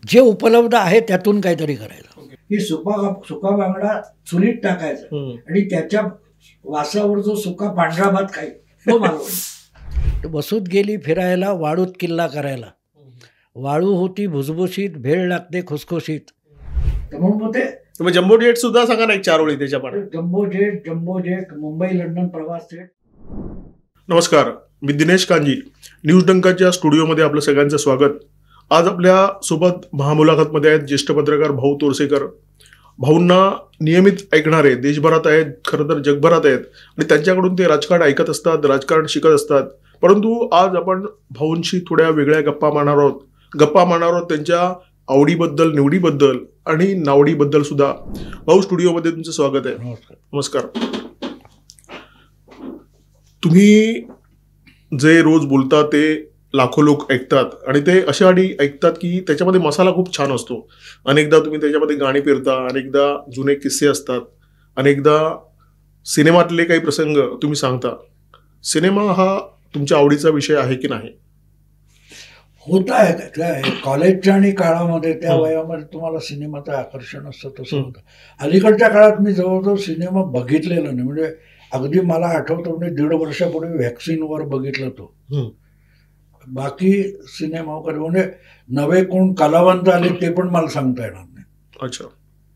जे उपलब्ध आहे त्यातून काहीतरी करायचं. की सुका बांगडा चुलीत टाकायचा आणि त्याच्या वासावर जो सुका पांढरा भात खाय तो मालवणी. बसूत गेली फिरायला वाळूत किल्ला करायला, वाळू होती भुसभुशीत, भेळ लागते खुसखुशीत. तर म्हणून ते तुम्ही जम्बो जेट सुद्धा सांगा ना एक 4 ओळी त्याच्या पण. जम्बो जेट मुंबई लंडन प्रवास सेट. नमस्कार, मी दिनेश कांजी. न्यूज डंकाच्या स्टुडिओमध्ये आपलं सगळ्यांचं स्वागत. आज आपल्या सोबत महामुलाखतमध्ये आहेत ज्येष्ठ पत्रकार भाऊ तोरसेकर. भाऊंना नियमित ऐकणारे देशभरात आहेत, खरं तर जगभरात आहेत आणि त्यांच्याकडून ते राजकारण ऐकत असतात, राजकारण शिकत असतात. परंतु आज आपण भाऊंशी थोड्या वेगळ्या गप्पा मारणार आहोत त्यांच्या आवडीबद्दल, निवडीबद्दल आणि नावडीबद्दल सुद्धा. भाऊ, स्टुडिओमध्ये तुमचं स्वागत आहे. नमस्कार. तुम्ही जे रोज बोलता ते लाखो लोक ऐकतात आणि ते अशा आधी ऐकतात की त्याच्यामध्ये मसाला खूप छान असतो. अनेकदा तुम्ही त्याच्यामध्ये गाणी पेरता, अनेकदा जुने किस्से असतात, अनेकदा सिनेमातले काही प्रसंग तुम्ही सांगता. सिनेमा हा तुमच्या आवडीचा विषय आहे की नाही? होत आहे. कॉलेजच्या आणि काळामध्ये त्या वयामध्ये तुम्हाला सिनेमाचं आकर्षण असतं तसं होतं. अलीकडच्या काळात मी जवळजवळ सिनेमा बघितलेला नाही. म्हणजे अगदी मला आठवतं म्हणजे 1.5 वर्षापूर्वी व्हॅक्सिनवर बघितलं तो. बाकी सिनेमा वगैरे म्हणजे नवे कोण कलावंत आले ते पण मला सांगता येणार नाही. अच्छा.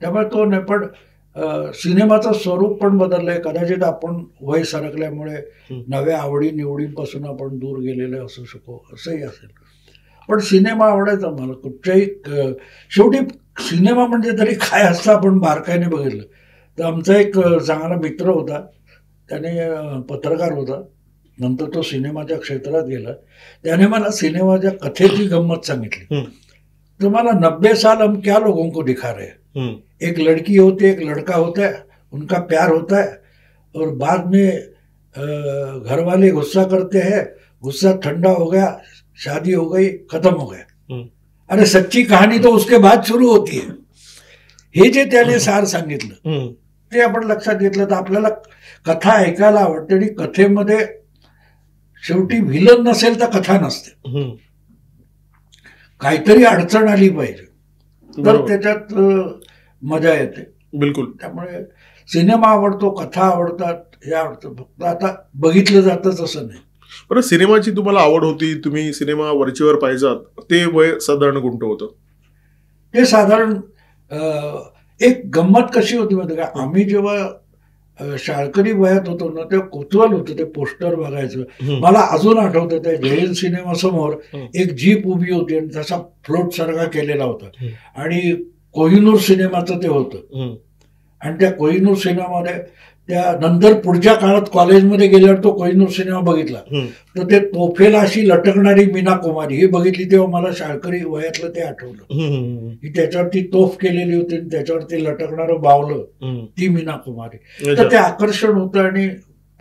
त्यामुळे तो नाही. पण सिनेमाचं स्वरूप पण बदललंय. कदाचित आपण वय सरकल्यामुळे नव्या आवडी निवडीपासून आपण दूर गेलेले असू शकू, असंही असेल. पण सिनेमा आवडायचा मला कुठच्याही. शेवटी सिनेमा म्हणजे तरी काय असतं आपण बारकाईने बघितलं तर. आमचा एक चांगला मित्र होता, त्याने पत्रकार होता, नंतर तो सिनेमाच्या क्षेत्रात गेला. त्याने मला सिनेमाच्या कथेची गंमत सांगितली. तो मला 90 साल हम क्या लोगों को दिखा रहे, एक लड़की होती है, एक लड़का होता है, उनका प्यार होता है और बाद में घर वाले गुस्सा करते हैं, गुस्सा ठंडा हो गया, शादी हो गई, खत्म हो गया. अरे सच्ची कहानी तो उसके बाद सुरू होती है. हे जे त्याने सार सांगितलं ते आपण लक्षात घेतलं तर आपल्याला कथा ऐकायला आवडते. आणि कथेमध्ये शेवटी व्हिलन नसेल तर कथा नसते. काहीतरी अडचण आली पाहिजे तर त्याच्यात मजा येते. बिलकुल. त्यामुळे सिनेमा आवडतो, कथा आवडतात, हे आवडतं. फक्त आता बघितलं जातं तसं नाही. बरं, सिनेमाची तुम्हाला आवड होती, तुम्ही सिनेमा वरचीवर पाहिजात, ते वय साधारण कोणतं होतं? ते साधारण एक गंमत कशी होती माहिती का, आम्ही जेव्हा शाळकरी वयात होतो ना तेव्हा कुतूहल होतं ते पोस्टर बघायचं. मला अजून आठवतं त्या जैन सिनेमा समोर एक जीप उभी होती आणि तसा फ्लोट सारखा केलेला होता आणि कोहिनूर सिनेमाचं ते होतं. आणि त्या कोहिनूर सिनेमामध्ये त्या नंतर पुढच्या काळात कॉलेजमध्ये गेल्यावर तो कोहिनूर सिनेमा बघितला तर ते तोफेला अशी लटकणारी मीना कुमारी ही बघितली. तेव्हा मला शाळकरी वयातलं ते आठवलं की त्याच्यावरती तोफ केलेली होती आणि त्याच्यावरती लटकणारं बावलं ती मीना कुमारी. तर ते आकर्षण होतं आणि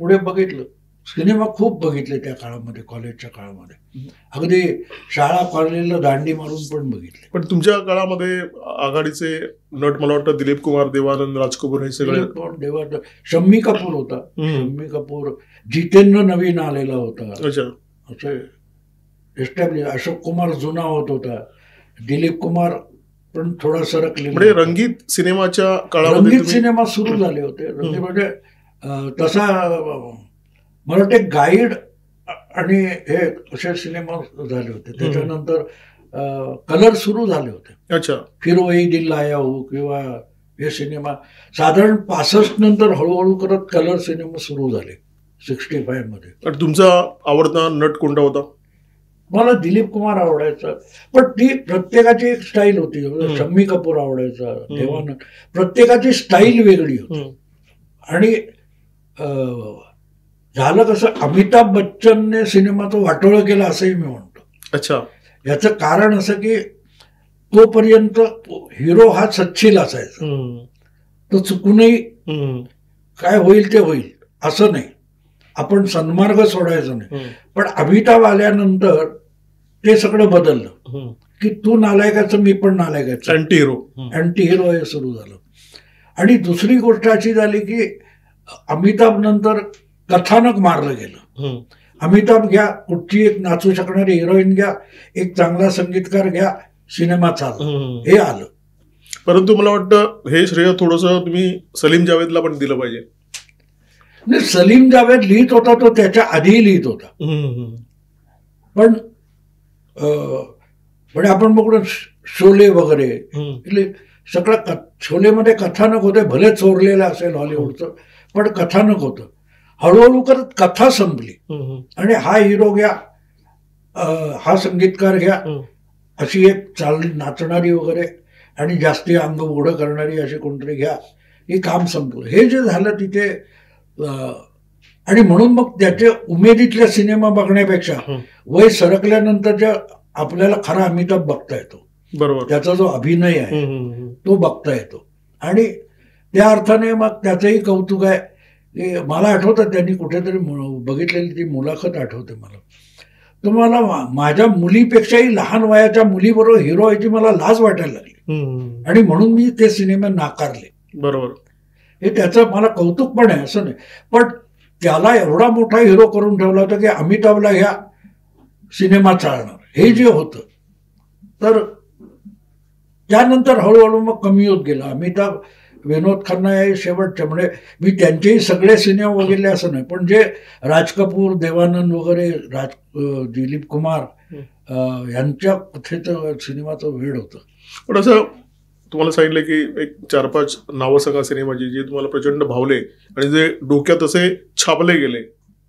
पुढे बघितलं. सिनेमा खूप बघितले त्या काळामध्ये, कॉलेजच्या काळामध्ये. अगदी शाळा कॉलेजला दांडी मारून पण बघितले. पण तुमच्या काळामध्ये आघाडीचे नट मला वाटतं दिलीप कुमार, देवानंद, राज कपूर हे सगळे. शम्मी कपूर होता. शम्मी कपूर, जितेंद्र नवीन आलेला होता. असं एस्टॅब्लिश. अशोक कुमार जुना होत होता. दिलीप कुमार पण थोडा सरकले. म्हणजे रंगीत सिनेमाच्या काळामध्ये रंगीत सिनेमा सुरू झाले होते. रंगीत म्हणजे तसा मला वाटते गाईड आणि हे असे सिनेमा झाले होते. त्याच्यानंतर कलर सुरू झाले होते. अच्छा. फिर वही दिल लाया हो किंवा हे सिनेमा साधारण 65 नंतर हळूहळू करत कलर सिनेमा सुरू झाले 65 मध्ये. आणि तुमचा आवडता नट कोणता होता? मला दिलीप कुमार आवडायचा. पण ती प्रत्येकाची एक स्टाईल होती. शम्मी कपूर आवडायचा, देवानंद. प्रत्येकाची स्टाईल वेगळी होती. आणि झालं कसं, अमिताभ बच्चनने सिनेमाचं वाटोळं केलं असंही मी म्हणतो. अच्छा. याचं कारण असं की तोपर्यंत हिरो हा सच्छील असायचा. तो चुकूनही काय होईल ते होईल असं नाही, आपण सन्मार्ग सोडायचं नाही. पण अमिताभ आल्यानंतर ते सगळं बदललं की तू नालायकाचं मी पण नालायकाचं. अँटी हिरो हे सुरू झालं. आणि दुसरी गोष्ट अशी झाली की अमिताभ नंतर कथानक मारलं गेलं. अमिताभ घ्या, कुठची एक नाचू शकणारी हिरोईन घ्या, एक चांगला संगीतकार घ्या, सिनेमा चालला, हे आलं. परंतु मला वाटतं हे श्रेय थोडंसं तुम्ही सलीम जावेदला पण दिलं पाहिजे. नाही, सलीम जावेद लिहित होता तो त्याच्या आधीही लिहित होता. पण म्हणजे आपण बघून शोले वगैरे सगळं शोलेमध्ये कथानक होते, भले चोरलेलं असेल हॉलिवूडचं, पण कथानक होतं. हळूहळू करत कथा संपली आणि हा हिरो घ्या, हा संगीतकार घ्या, अशी एक नाचणारी वगैरे आणि जास्ती अंग उघडं करणारी अशी कोणतरी घ्या, हे काम संपलं. हे जे झालं तिथे, आणि म्हणून मग त्याच्या उमेदीतल्या सिनेमा बघण्यापेक्षा वय सरकल्यानंतरच्या आपल्याला खरा अमिताभ बघता येतो. बरोबर, त्याचा जो अभिनय आहे तो बघता येतो. आणि त्या अर्थाने मग त्याचंही कौतुक आहे. मला आठवतं त्यांनी कुठेतरी बघितलेली ती मुलाखत आठवते मला. तर मला माझ्या मुलीपेक्षाही लहान वयाच्या मुलीबरोबर हिरो व्हायची मला लाज वाटायला लागली आणि म्हणून मी ते सिनेमे नाकारले. बरोबर, हे त्याचं मला कौतुक पण आहे, असं नाही. पण त्याला एवढा मोठा हिरो करून ठेवला होता की अमिताभला ह्या सिनेमा चालणार, हे जे होतं. तर त्यानंतर हळूहळू मग कमी होत गेला. अमिताभ, विनोद खन्ना हे शेवटचे, म्हणजे मी त्यांचेही सगळे सिनेमा बघितले असं नाही, पण जे राज कपूर, देवानंद वगैरे, दिलीप कुमार यांच्या कथेचं सिनेमाचं वेळ होतं. पण असं तुम्हाला सांगितलं की एक 4-5 नावं सांगा सिनेमाची जे तुम्हाला प्रचंड भावले आणि जे डोक्यात असे छापले गेले,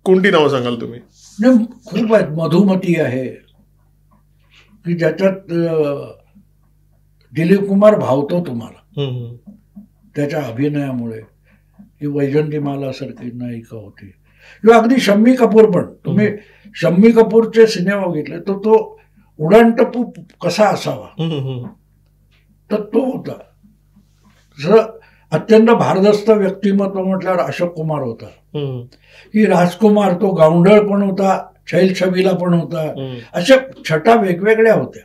कोणती नावं सांगाल तुम्ही? नाही, खूप आहेत. मधुमती आहे की ज्याच्यात दिलीप कुमार भावतो तुम्हाला त्याच्या अभिनयामुळे. ही वैजंतीमालासारखी नायिका होती. किंवा अगदी शम्मी कपूर पण, तुम्ही शम्मी कपूरचे सिनेमा बघितले तर तो उडाणटप्पू कसा असावा तर तो होता. अत्यंत भारदस्त व्यक्तिमत्व म्हटल्यावर अशोक कुमार होता. की राजकुमार तो गावंढळ पण होता, छैल छबीला पण होता. अशा छटा वेगवेगळ्या होत्या.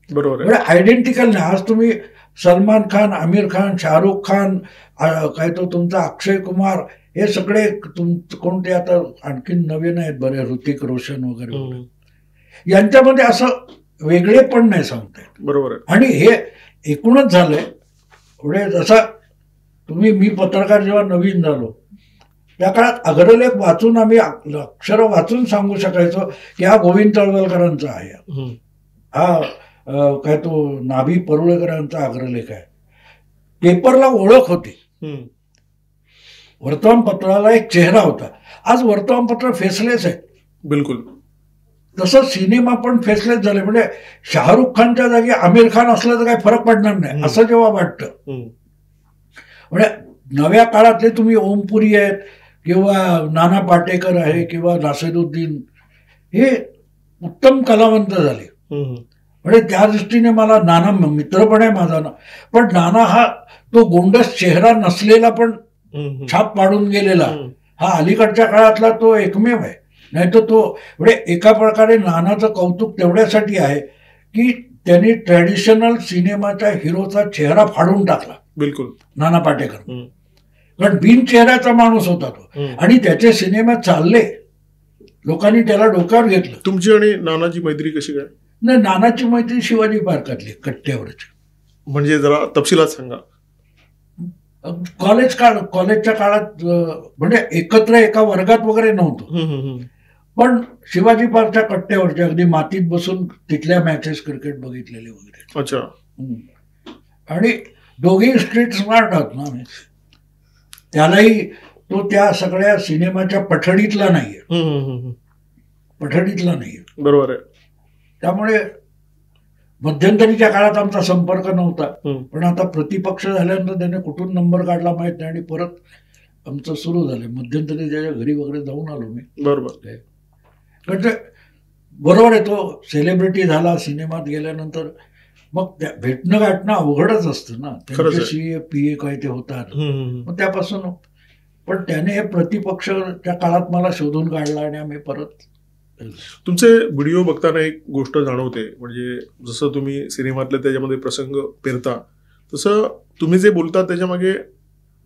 बरोबर, आयडेंटिकल नाही. आज तुम्ही सलमान खान, आमिर खान, शाहरुख खान, काय तो तुमचा अक्षय कुमार, हे सगळे कोणते आता आणखीन नवीन आहेत बरे, ऋतिक रोशन वगैरे, यांच्यामध्ये असं वेगळे पण नाही सांगता येत. बरोबर. आणि हे एकूणच झालंय पुढे. जसा मी पत्रकार जेव्हा नवीन झालो त्या काळात अग्रलेख वाचून आम्ही अक्षर वाचून सांगू शकायचो की हा गोविंद तळवलकरांचा आहे, हा काय तो नाभी परुळेकरांचा अग्रलेख आहे. पेपरला ओळख होती, वर्तमानपत्राला एक चेहरा होता. आज वर्तमानपत्र फेसलेस आहे. बिलकुल. तसं सिनेमा पण फेसलेस झाले. म्हणजे शाहरुख खानच्या जागी आमिर खान असलं तर काही फरक पडणार नाही असं जेव्हा वाटतं. म्हणजे नव्या काळातले तुम्ही ओमपुरी आहेत किंवा नाना पाटेकर आहे किंवा नासिरुद्दीन, हे उत्तम कलावंत झाले. म्हणजे त्या दृष्टीने मला नाना मित्र पण आहे माझा ना, पण नाना हा तो गोंडस चेहरा नसलेला पण छाप पाडून गेलेला, हा अलीकडच्या काळातला तो एकमेव आहे. नाही तर तो म्हणजे एका प्रकारे नानाचं कौतुक तेवढ्यासाठी आहे की त्यांनी ट्रॅडिशनल सिनेमाच्या हिरोचा चेहरा फाडून टाकला. बिलकुल. नाना पाटेकर, कारण बिन चेहऱ्याचा माणूस होता तो आणि त्याचे सिनेमा चालले, लोकांनी त्याला डोक्यावर घेतलं. तुमची आणि नानाची मैत्री कशी काय? नाही, नानाची मैत्री शिवाजी पार्कातली कट्ट्यावरची. म्हणजे जरा तपशिलात सांगा. कॉलेजच्या काळात म्हणजे एकत्र एका वर्गात वगैरे नव्हतो, पण शिवाजी पार्कच्या कट्ट्यावरचे अगदी मातीत बसून तिथल्या मॅचेस क्रिकेट बघितलेले वगैरे. अच्छा. आणि दोघेही स्ट्रीट स्मार्ट आहोत ना आम्ही. त्यालाही तो त्या सगळ्या सिनेमाच्या पठडीतला नाहीये, पठडीतला नाहीये. बरोबर आहे. त्यामुळे मध्यंतरीच्या काळात आमचा संपर्क नव्हता, पण आता प्रतिपक्ष झाल्यानंतर त्याने कुठून नंबर काढला माहित नाही आणि परत आमचं सुरू झालं. मध्यंतरी त्याच्या घरी वगैरे जाऊन आलो मी. बरोबर. म्हणजे बरोबर आहे, तो सेलिब्रिटी झाला, सिनेमात गेल्यानंतर मग त्या भेटणं गाठणं अवघडच असतं ना. त्यांचे CA PA काय ते होतात, मग त्यापासून. पण त्याने हे प्रतिपक्ष त्या काळात मला शोधून काढला आणि आम्ही परत. तुमचे व्हिडिओ बघताना एक गोष्ट जाणवते, म्हणजे जसं तुम्ही सिनेमातले त्याच्यामध्ये प्रसंग पेरता तसं तुम्ही जे बोलता त्याच्यामागे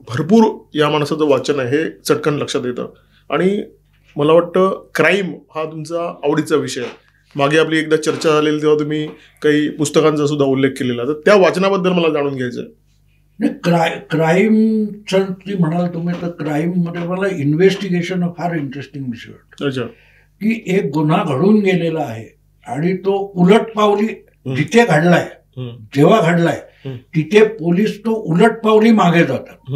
भरपूर या माणसाचं वाचन आहे हे चटकन लक्षात येतं. आणि मला वाटतं क्राईम हा तुमचा आवडीचा विषय आहे. मागे आपली एकदा चर्चा झालेली तेव्हा तुम्ही काही पुस्तकांचा सुद्धा उल्लेख केलेला, तर त्या वाचनाबद्दल मला जाणून घ्यायचं आहे. क्राईमचं जी म्हणाल तुम्ही, तर क्राईममध्ये मला इन्व्हेस्टिगेशन फार इंटरेस्टिंग विषय वाटतो. अच्छा. की एक गुन्हा घडून गेलेला आहे आणि तो उलटपावली जिथे घडलाय, जेव्हा घडलाय तिथे पोलीस तो उलटपावली मागे जातात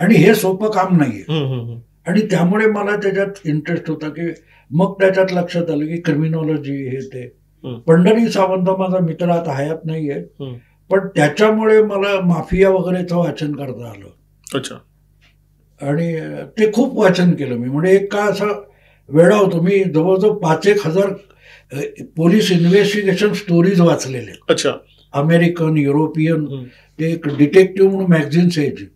आणि हे सोपं काम नाहीये. आणि त्यामुळे मला त्याच्यात इंटरेस्ट होता की मग त्याच्यात लक्षात आलं की क्रिमिनॉलॉजी हे ते. पंढरी सावंत माझा मित्र आता हयात नाहीये, पण त्याच्यामुळे मला माफिया वगैरेचं वाचन करता आलं. अच्छा. आणि ते खूप वाचन केलं मी. म्हणजे एक का असा वेळा होतो, मी जवळजवळ 5,000 पोलीस इन्व्हेस्टिगेशन स्टोरीज वाचलेले. अच्छा. American, European. ते एक डिटेक्टिव्ह म्हणून मॅगझिन्स यायची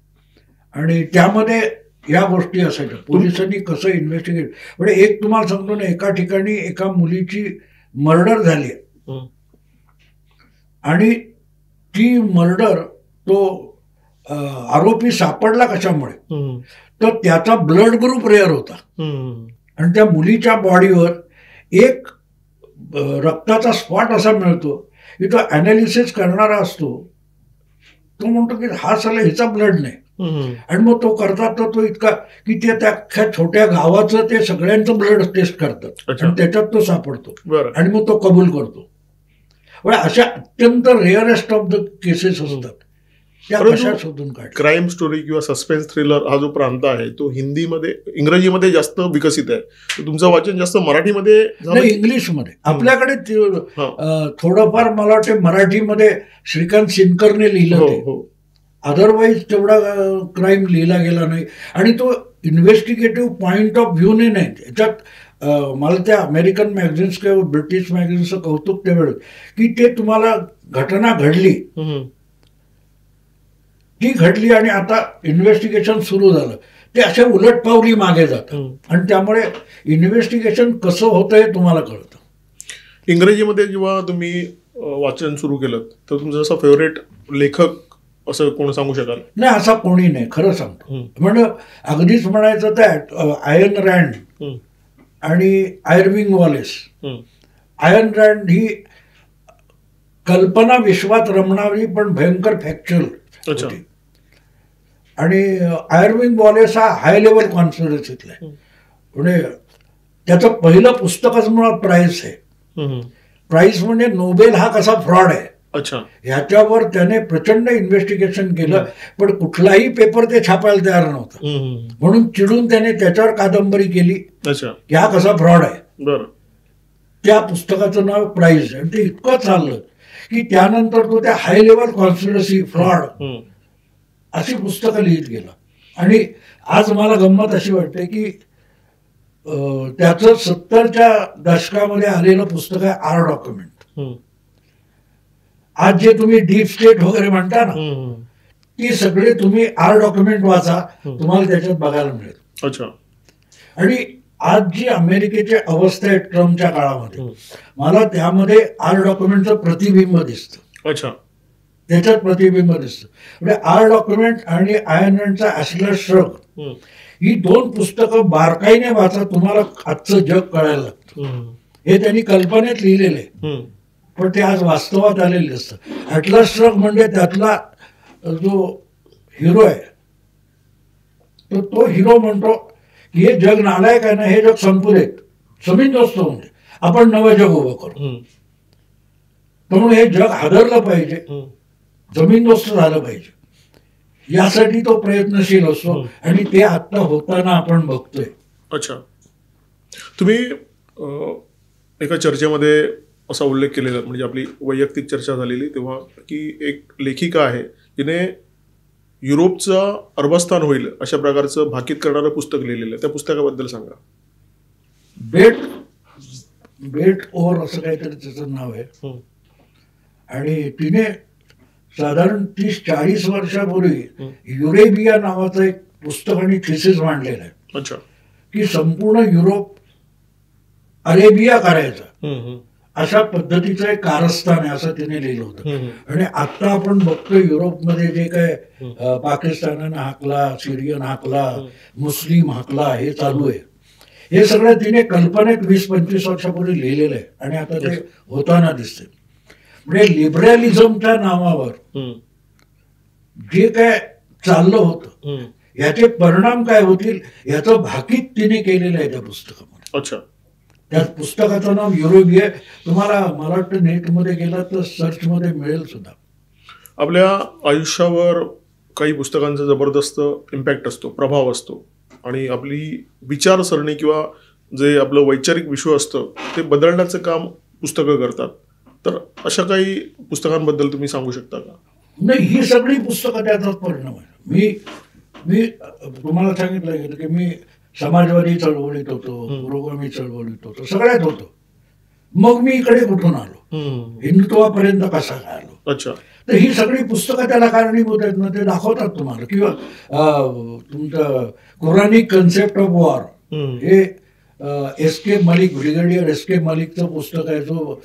आणि त्यामध्ये या गोष्टी असायच्या, पोलिसांनी कसं इन्व्हेस्टिगेट. म्हणजे एक तुम्हाला सांगतो ना, एका ठिकाणी एका मुलीची मर्डर झाली आणि ती मर्डर तो आरोपी सापडला कशामुळे, तर त्याचा ब्लड ग्रुप रेअर होता आणि त्या मुलीच्या बॉडीवर एक रक्ताचा स्पॉट असा मिळतो की तो अनालिसिस करणारा असतो, तो म्हणतो की हा साला हिचा ब्लड नाही. आणि मग तो करतात तर तो इतका की ते त्या अख्ख्या छोट्या गावाचं ते सगळ्यांचं ब्लड टेस्ट करतात आणि त्याच्यात तो सापडतो आणि मग तो कबूल करतो. म्हणजे अशा अत्यंत रेअरेस्ट ऑफ द केसेस असतात त्या कशा शोधून काढ. क्राईम स्टोरी किंवा सस्पेन्स थ्रिलर हा जो प्रांत आहे तो हिंदीमध्ये, इंग्रजीमध्ये जास्त विकसित आहे. तुमचं वाचन जास्त मराठीमध्ये झालं? इंग्लिशमध्ये. आपल्याकडे थोडंफार मला वाटतं मराठीमध्ये श्रीकांत सिनकरने लिहिलं ते, अदरवाईज तेवढा क्राईम लिहिला गेला नाही. आणि तो इन्व्हेस्टिगेटिव्ह पॉइंट ऑफ व्ह्यूने नाही. त्याच्यात मला त्या अमेरिकन मॅगझिन्स किंवा ब्रिटिश मॅगझिन्सचं कौतुक त्यावेळेस की ते तुम्हाला घटना घडली, ती घडली आणि आता इन्व्हेस्टिगेशन सुरू झालं, ते अशा उलटपावली मागे जातात आणि त्यामुळे इन्व्हेस्टिगेशन कसं होतं हे तुम्हाला कळतं. इंग्रजीमध्ये जेव्हा तुम्ही वाचन सुरू केलं तर तुमचा असा फेवरेट लेखक असं कोण सांगू शकाल? नाही, असा कोणी नाही, खरं सांगतो. म्हणजे अगदीच म्हणायचं तर आयन रँड आणि आयर्विंग वॉलेस. आयन रँड ही कल्पना विश्वात रमणारी पण भयंकर फॅक्च्युअल होती आणि आयर्विंग वॉलेस हा हाय लेवल कॉन्स्पिरसीतला आहे. म्हणजे त्याचं पहिलं पुस्तकच मुळात प्राइस आहे. प्राइस म्हणजे नोबेल हा कसा फ्रॉड आहे. अच्छा. ह्याच्यावर त्याने प्रचंड इन्व्हेस्टिगेशन केलं, पण कुठलाही पेपर ते छापायला तयार नव्हतं. म्हणून चिडून त्याने त्याच्यावर कादंबरी केली की हा कसा फ्रॉड आहे. त्या पुस्तकाचं नाव प्राइस आहे आणि ते इतकं चाललं की त्यानंतर तो त्या हाय लेवल कॉन्स्पिरसी, फ्रॉड अशी पुस्तकं लिहित गेला. आणि आज मला गंमत अशी वाटते की त्याचं 70च्या दशकामध्ये आलेलं पुस्तक आहे आर डॉक्युमेंट. आज जे तुम्ही डीप स्टेट वगैरे म्हणता ना, ती सगळे तुम्ही आर डॉक्युमेंट वाचा, तुम्हाला त्याच्यात बघायला मिळेल. अच्छा. आणि आज जी अमेरिकेची अवस्था आहे ट्रम्पच्या काळामध्ये, मला त्यामध्ये आर डॉक्युमेंटचं प्रतिबिंब दिसतं. अच्छा. त्याच्यात प्रतिबिंब दिसतं. म्हणजे आर डॉक्युमेंट आणि आयन रँडचा ॲटलस श्रग ही दोन पुस्तकं बारकाईने वाचा, तुम्हाला आजचं जग कळायला लागतं. हे त्यांनी कल्पनेत लिहिलेलं आहे, पण ते आज वास्तवात आलेलं असतं. ॲटलस श्रग म्हणजे त्यातला जो हिरो आहे, तर तो हिरो म्हणतो की हे जग नालायक आहे ना, हे जग संपू देत, जमीनदोस्त होऊन दे, आपण नवं जग उभं करू. म्हणून हे जग हादरलं पाहिजे, जमीनदोस्त झालं पाहिजे, यासाठी तो प्रयत्नशील असतो आणि ते आता होताना आपण बघतोय. अच्छा. तुम्ही एका चर्चेमध्ये असा उल्लेख केलेला, म्हणजे आपली वैयक्तिक चर्चा झालेली तेव्हा, की एक लेखिका आहे जिने युरोपचं अरबस्थान होईल अशा प्रकारचं भाकीत करणारं पुस्तक लिहिलेलं आहे. त्या पुस्तकाबद्दल सांगा. बेट ओव्हर असं काहीतरी त्याचं नाव आहे. आणि तिने साधारण 30-40 वर्षापूर्वी युरेबिया नावाचं एक पुस्तक आणि थिसिस मांडलेलं आहे. अच्छा. की संपूर्ण युरोप अरेबिया करायचा अशा पद्धतीचं एक कारस्थान आहे असं तिने लिहिलं होतं. आणि आता आपण बघतो युरोपमध्ये जे काय पाकिस्तानानं हाकला, सिरियन हाकला, मुस्लिम हाकला हे चालू आहे, हे सगळं तिने कल्पनेत 20-25 वर्षापूर्वी लिहिलेलं आहे आणि आता ते होताना दिसते. म्हणजे लिबरलिझमच्या नावावर जे काय चाललं होतं याचे परिणाम काय होतील याचं भाकीत तिने केलेलं आहे त्या पुस्तकामध्ये. अच्छा. त्या पुस्तकाचं नाव युरोपी आहे. तुम्हाला मला वाटतं नेटमध्ये गेला तर सर्चमध्ये मिळेल सुद्धा. आपल्या आयुष्यावर काही पुस्तकांचा जबरदस्त इम्पॅक्ट असतो, प्रभाव असतो आणि आपली विचारसरणी किंवा जे आपलं वैचारिक विश्व असतं ते बदलण्याचं काम पुस्तकं करतात. तर अशा काही पुस्तकांबद्दल तुम्ही सांगू शकता का? नाही, ही सगळी पुस्तकं त्याचाच परिणाम आहे. मी तुम्हाला सांगितलं की मी समाजवादी चळवळीत होतो, पुरोगामी चळवळीत होतो, सगळ्यात होतो. मग मी इकडे कुठून आलो, हिंदुत्वापर्यंत कसा आलो. अच्छा. तर ही सगळी पुस्तकं त्याला कारणीभूत आहेत ना, ते दाखवतात तुम्हाला. किंवा तुमचं कुरानिक कन्सेप्ट ऑफ वॉर हे एस.के. Malik, brigadier S K. मलिकचं पुस्तक आहे, जो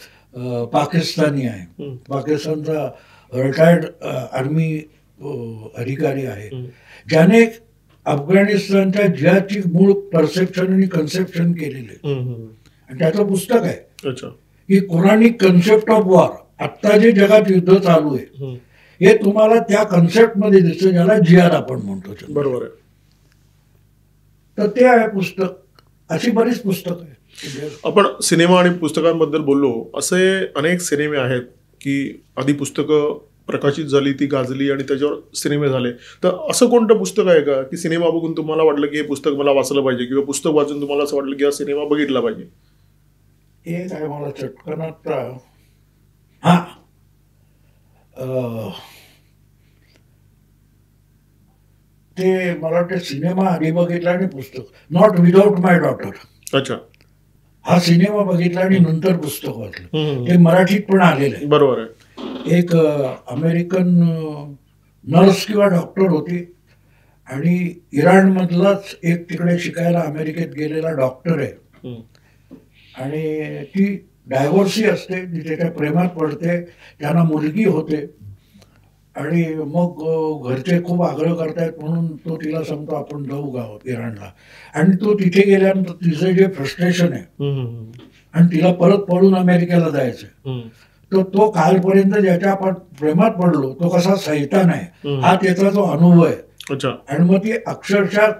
पाकिस्तानी आहे, पाकिस्तानचा रिटायर्ड आर्मी अधिकारी आहे, ज्याने अफगाणिस्तानच्या जिहादची मूळ परसेप्शन आणि कन्सेप्शन केलेले आणि त्याचं पुस्तक आहे की कुरानिक कन्सेप्ट ऑफ वॉर. आत्ता जे जगात युद्ध चालू आहे हे तुम्हाला त्या कन्सेप्ट मध्ये दिसतं, ज्याला जिहाद आपण म्हणतो. बरोबर आहे. तर ते आहे पुस्तक. अशी बरीच पुस्तकं आहेत. आपण सिनेमा आणि पुस्तकांबद्दल बोललो. असे अनेक सिनेमे आहेत की आधी पुस्तकं प्रकाशित झाली, ती गाजली आणि त्याच्यावर सिनेमे झाले. तर असं कोणतं पुस्तक आहे का की सिनेमा बघून तुम्हाला वाटलं की हे पुस्तक मला वाचलं पाहिजे, किंवा पुस्तक वाचून तुम्हाला असं वाटलं की हा सिनेमा बघितला पाहिजे? हे काय मला चटकनात ते मला वाटतं सिनेमा आधी बघितला आणि पुस्तक, नॉट विदाउट माय डॉटर. अच्छा. हा सिनेमा बघितला आणि नंतर पुस्तक वाचलं. ते मराठीत पण आलेलं आहे. बरोबर आहे. एक अमेरिकन नर्स किंवा डॉक्टर होती आणि इराणमधलाच एक तिकडे शिकायला अमेरिकेत गेलेला डॉक्टर आहे आणि ती डायव्होर्सी असते, ती त्याच्या प्रेमात पडते, त्यांना मुलगी होते आणि मग घरचे खूप आग्रह करतायत म्हणून तो तिला सांगतो आपण जाऊ गावात इराणला. आणि तो तिथे गेल्यानंतर तिचं जे फ्रस्ट्रेशन आहे आणि तिला परत पळून अमेरिकेला जायचं, तर तो कालपर्यंत ज्याच्या आपण प्रेमात पडलो तो कसा सैतान आहे हा त्याचा जो अनुभव आहे. आणि मग ती अक्षरशः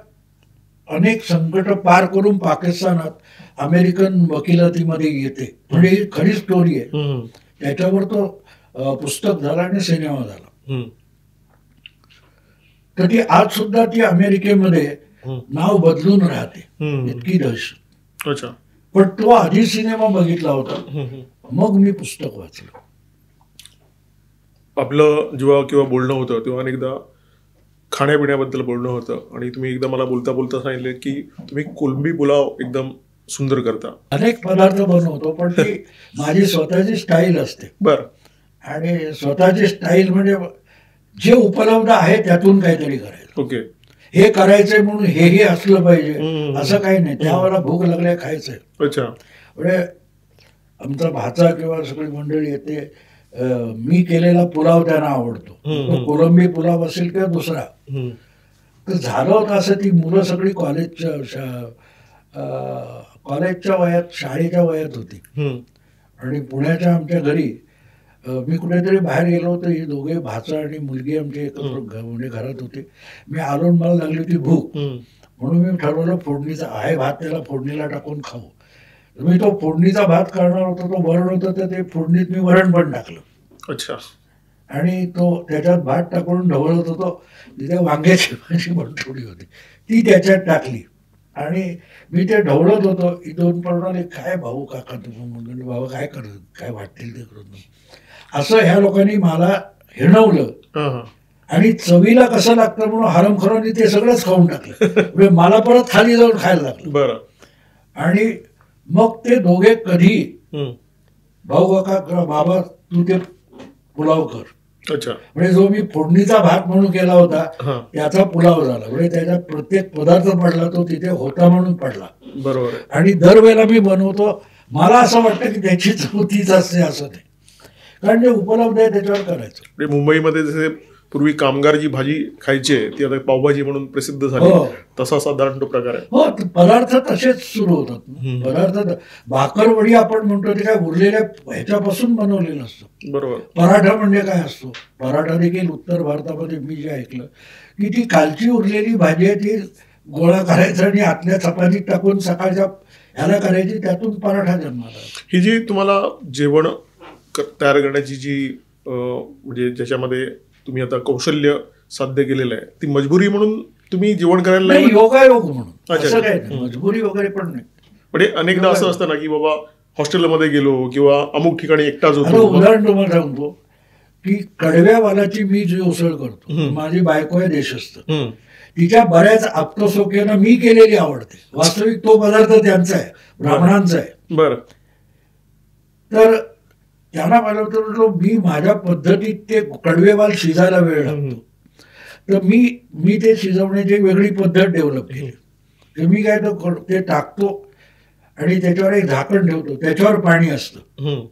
अनेक संकट पार करून पाकिस्तानात अमेरिकन वकिलातीमध्ये येते. म्हणजे ही खरी स्टोरी आहे. त्याच्यावर तो पुस्तक झाला आणि सिनेमा झाला. तर ती आज सुद्धा ती अमेरिकेमध्ये नाव बदलून राहते, इतकी दहशत. अच्छा. पण तो आधी सिनेमा बघितला होता, मग मी पुस्तक वाचलं. आपलं जेव्हा किंवा बोलणं होतं तेव्हा अनेकदा खाण्यापिण्याबद्दल बोलणं होतं आणि तुम्ही एकदा मला बोलता बोलता सांगितले की तुम्ही कोलंबी पुलाव एकदम सुंदर करता. अनेक पदार्थ बनवतो, पण ती माझी स्वतःची स्टाईल असते. बरं. आणि स्वतःची स्टाईल म्हणजे जे उपलब्ध आहे त्यातून काहीतरी करायचं. ओके. हे करायचंय म्हणून हे असलं पाहिजे असं काही नाही. त्यावेळेला भूक लागल्या खायचंय. अच्छा. म्हणजे आमचा भाचा किंवा सगळी मंडळी येते, मी केलेला पुलाव त्यांना आवडतो, कोलंबी पुलाव असेल किंवा दुसरा. तर झालं होतं असं, ती मुलं सगळी कॉलेजच्या वयात, शाळेच्या वयात होती आणि पुण्याच्या आमच्या घरी मी कुठेतरी बाहेर गेलो होतो. ही दोघे भाचा आणि मुलगी आमची एकत्र म्हणजे घरात होती. मी आलो, मला लागली होती भूक, म्हणून मी ठरवलं फोडणीचा आहे भात त्याला फोडणीला टाकून खाऊ. मी तो फोडणीचा भात करणार होतो, तो वरण होतं, तर ते फोडणीत मी वरण पण टाकलं. अच्छा. आणि तो त्याच्यात भात टाकून ढवळत होतो. तिथे वांग्याची भाजी पण थोडी होती, ती त्याच्यात टाकली आणि मी ते ढवळत होतो. ही दोन म्हणाले, काय भाऊ काका तुम्ही, म्हणजे बाबा काय करत, काय वाटतील ते करून. असं ह्या लोकांनी मला हिणवलं आणि चवीला कसं लागतं म्हणून हरमखोरांनी ते सगळंच खाऊन टाकलं. मला परत खाली जाऊन खायला लागलं. बरं. आणि मग ते दोघे कधी भाऊ काका बाबा तू ते पुलाव कर. अच्छा. म्हणजे जो मी फोडणीचा भात म्हणून केला होता त्याचा पुलाव झाला. म्हणजे त्याच्यात प्रत्येक पदार्थ पडला तो तिथे होता म्हणून पडला. बरोबर. आणि दरवेळेला मी बनवतो, मला असं वाटतं की त्याची चव तीच असते असं नाही, कारण जे उपलब्ध आहे त्याच्यावर करायचं. मुंबईमध्ये जसे पूर्वी कामगार जी भाजी खायची ती आता पावभाजी म्हणून प्रसिद्ध झाली, हो. तसा साधारण तो प्रकार आहे. हो, पदार्थ तसेच सुरू होतात. पदार्थ भाकरवडी आपण म्हणतो ते काय उरलेल्या ह्याच्यापासून बनवलेलं असतं. बरोबर. पराठा म्हणजे काय असतो? पराठा देखील उत्तर भारतामध्ये मी जे ऐकलं की ती कालची उरलेली भाजी आहे ती गोळा करायचा आणि आतल्या चपातीत टाकून सकाळच्या ह्याला करायची, त्यातून पराठा जन्माला. ही जी तुम्हाला जेवण तयार करण्याची जी म्हणजे ज्याच्यामध्ये तुम्ही आता कौशल्य साध्य केलेलं आहे, ती मजबुरी म्हणून तुम्ही जेवण करायला नाही, योगायोग म्हणून. अच्छा. असं काय नाही, मजबुरी वगैरे पण नाही. म्हणजे अनेकदा असं असतं ना की बाबा हॉस्टेलमध्ये गेलो किंवा अमुक ठिकाणी एकटाच आता होतो. उदाहरण तुम्हाला सांगतो की कडव्या वालाची मी जी उसळ करतो, माझी बायको आहे देशस्थ, तिच्या बऱ्याच आप्तसोक्यानं मी केलेली आवडते. वास्तविक तो पदार्थ त्यांचा आहे, ब्राह्मणांचा आहे. बरं. तर त्यांना पाहिलं तर मी माझ्या पद्धतीत ते कडवेवाल शिजायला वेळ लागतो. तर मी ते शिजवण्याची वेगळी पद्धत डेव्हलप केली. तर मी काय तर ते टाकतो आणि त्याच्यावर एक झाकण ठेवतो, त्याच्यावर पाणी असतं.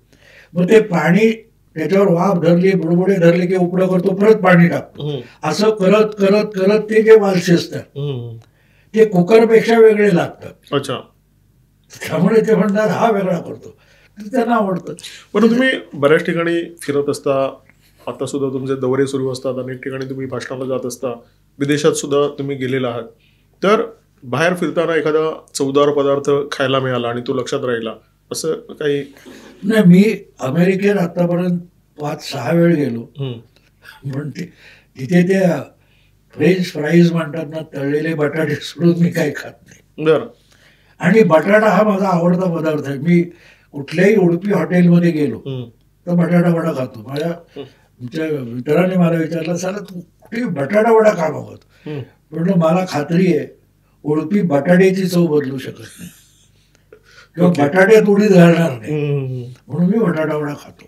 मग ते पाणी त्याच्यावर वाफ धरली, बुडबुडे धरले की उपडं करतो, परत पाणी टाकतो. असं करत करत करत ते जे वाल शिजतात ते कुकरपेक्षा वेगळे लागतात. अच्छा. त्यामुळे ते म्हणतात हा वेगळा करतो, त्यांना आवडतं. पण तुम्ही बऱ्याच ठिकाणी फिरत असता, आता सुद्धा तुमचे दौरे सुरू असतात, अनेक ठिकाणी तुम्ही भाषणाला जात असता, विदेशात सुद्धा तुम्ही गेलेला आहात. तर बाहेर फिरताना एखादा चवदार पदार्थ खायला मिळाला आणि तो लक्षात राहिला असं काही? नाही, मी अमेरिकेत आतापर्यंत 5-6 वेळ गेलो. पण तिथे ते फ्रेंच फ्राईज म्हणतात ना, तळलेले बटाटे सोडून मी काही खात नाही. बरं. आणि बटाटा हा माझा आवडता पदार्थ आहे. मी कुठल्याही उडपी हॉटेलमध्ये गेलो तर बटाटा वडा खातो. आमच्या मित्राने मला विचारलं, साला तू कुठे बटाटा वडा का मागवतो? म्हटलं मला खात्री आहे उडपी बटाट्याची चव बदलू शकत नाही किंवा बटाट्यात उडीद घालणार नाही, म्हणून मी बटाटा वडा खातो.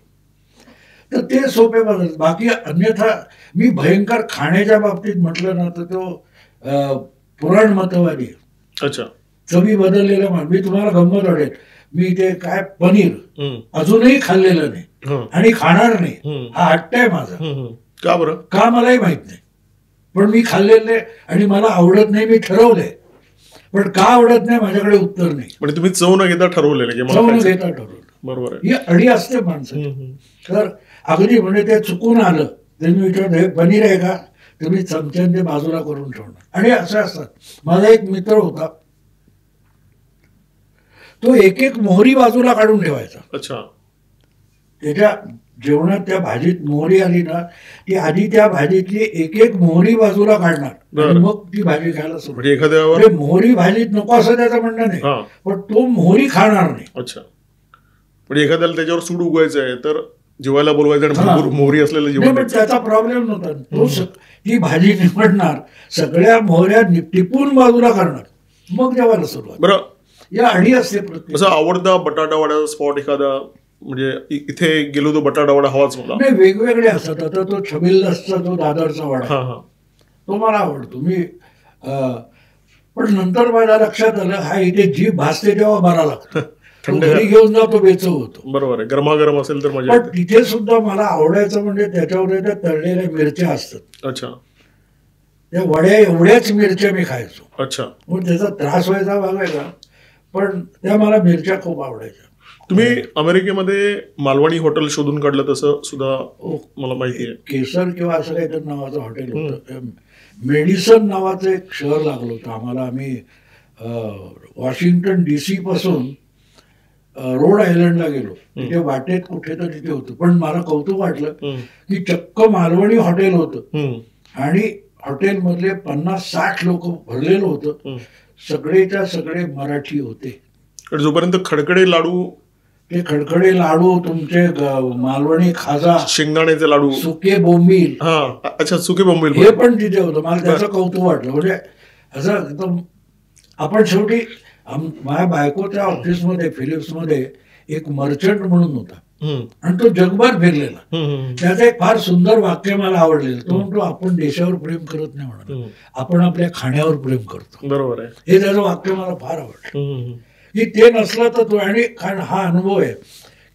तर ते सोपे पदार्थ. बाकी अन्यथा मी भयंकर खाण्याच्या बाबतीत म्हटलं ना तर तो पुराणमतवादी. अच्छा. चवी बदललेला मान. मी तुम्हाला गंमत वाटेल, मी ते काय पनीर अजूनही खाल्लेलं नाही आणि खाणार नाही, हा हट्ट आहे माझा. का बरं? का मलाही माहित नाही, पण मी खाल्लेलं आणि मला आवडत नाही, मी ठरवलंय. पण का आवडत नाही माझ्याकडे उत्तर नाही. म्हणजे तुम्ही चव न घेता ठरवलेलं की चव न घेता ठरवलं. बरोबर आहे. ही अडी असते माणसाची. तर अगदी म्हणजे ते चुकून आलं तर मी विचारलं हे पनीर आहे का, तर मी चमच्याने बाजूला करून ठेवणार. आणि असं असतात. माझा एक मित्र होता, तो एक मोहरी बाजूला काढून ठेवायचा. अच्छा. त्याच्या जेवणात त्या भाजीत मोहरी आली ना, ती आधी त्या भाजीतली एक मोहरी बाजूला काढणार आणि मग ती भाजी खायला सुरू. म्हणजे एखाद्यावर मोहरी भाजीत नको असं त्याचं म्हणणं नाही, पण तो मोहरी खाणार नाही. अच्छा. म्हणजे एखाद्याला त्याच्यावर सूड उगवायचं आहे तर जेवायला बोलवायचं आणि मोहरी असलेलं जेवण. पण त्याचा प्रॉब्लेम नव्हता. तो ती भाजी निवडणार, सगळ्या मोहऱ्या टिपून बाजूला करणार, मग जेवायला सुरुवात. बरं. या अडी असते प्रत्येक. असं आवडता बटाटा वड्याचा स्पॉट एखादा, म्हणजे इथे गेलो तो बटाटा वडा हवाच मला? नाही, वेगवेगळे असतात. आता तो छबिलदासचा जो दादरचा वडा तो मला आवडतो. मी पण नंतर माझ्या लक्षात आलं हा इथे जीभ भासते तेव्हा बरा लागतो, घरी घेऊन जातो बेचव होतो. बरोबर आहे. गरमागरम असेल तर मजा. पण तिथे सुद्धा मला आवडायचं म्हणजे त्याच्यावर त्या तळलेल्या मिरच्या असतात. अच्छा. त्या वड्या एवढ्याच मिरच्या मी खायचो. अच्छा. मग त्याचा त्रास व्हायचा बघायला, पण त्या मला मिरच्या खूप आवडायच्या. तुम्ही अमेरिकेमध्ये मालवणी हॉटेल शोधून काढलं तसं सुद्धा मला माहिती आहे. केसर किंवा असं काहीतरी नावाचं हॉटेल होतं. मेडिसन नावाचं एक शहर लागलं होतं आम्हाला. आम्ही वॉशिंग्टन DC पासून रोड आयलंडला गेलो. तिथे वाटेत कुठेतरी तिथे होतं. पण मला कौतुक वाटलं की चक्क मालवणी हॉटेल होतं आणि हॉटेलमधले 50-60 लोक भरलेलं होतं. सगळेच्या सगळे मराठी होते. जोपर्यंत खडखडे लाडू, ते खडखडे लाडू, तुमचे मालवणी खाजा, शेंगदाण्याचे लाडू, सुके बोंबील. अच्छा, सुके बोंबील हे पण तिथे होतं. मला त्याचं कौतुक वाटलं. म्हणजे असं एकदम आपण शेवटी माझ्या बायकोच्या ऑफिसमध्ये फिलिप्समध्ये एक मर्चंट म्हणून होता आणि तो जगभर फिरलेला. त्याचं एक फार सुंदर वाक्य मला आवडलेलं. तो म्हणतो आपण देशावर प्रेम करत नाही म्हणून, आपण आपल्या खाण्यावर प्रेम करतो. बरोबर आहे. हे त्याचं वाक्य मला फार आवडलं. की ते नसलं तर तो. आणि हा अनुभव आहे.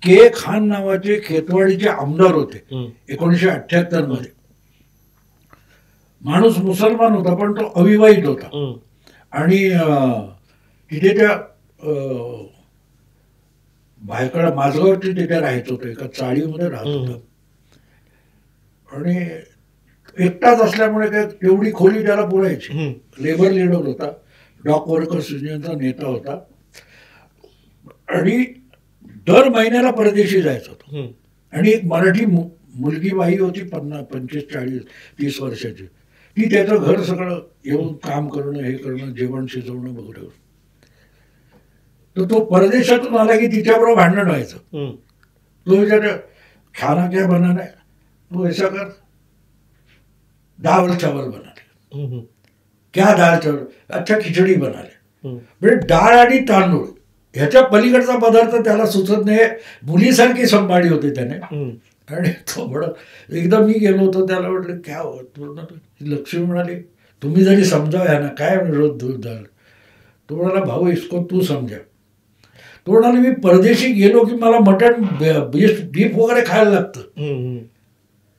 के खान नावाचे खेतवाडीचे आमदार होते 1978 मध्ये. माणूस मुसलमान होता पण तो अविवाहित होता. आणि तिथे त्या भायखळा माझगावची तिथे राहायचं होतं, एका चाळीमध्ये राहत होता. आणि एकटाच असल्यामुळे काय तेवढी खोली त्याला पुरायची. लेबर लीडर होता, डॉक वर्कर्स युनियनचा नेता होता आणि दर महिन्याला परदेशी जायचं होतं. आणि एक मराठी मुलगी बाई होती 25-40-30 वर्षाची, ती त्याचं घर सगळं येऊन काम करणं, हे करणं, जेवण शिजवणं वगैरे. तर तो परदेशातून आला की तिच्याबरोबर भांडण व्हायचं. तो विचार खाना क्या बनाना है, तू ऐसा कर दाल चावल बना ले. क्या दाल चावल, अच्छा खिचडी बना ले. म्हणजे डाळ आणि तांदूळ ह्याच्या पलीकडचा पदार्थ त्याला सुचत नाही. मुलीसारखी संभाळी होती त्याने. आणि तो म्हणत, एकदा मी गेलो होतो त्याला म्हटलं क्या होत, लक्ष्मी म्हणाली तुम्ही जरी समजाव ना काय रोज दूध डाळ. तो म्हणाला भाऊ इसको तू समजा. तो म्हणाले मी परदेशी गेलो की मला मटण बीफ वगैरे खायला लागतं.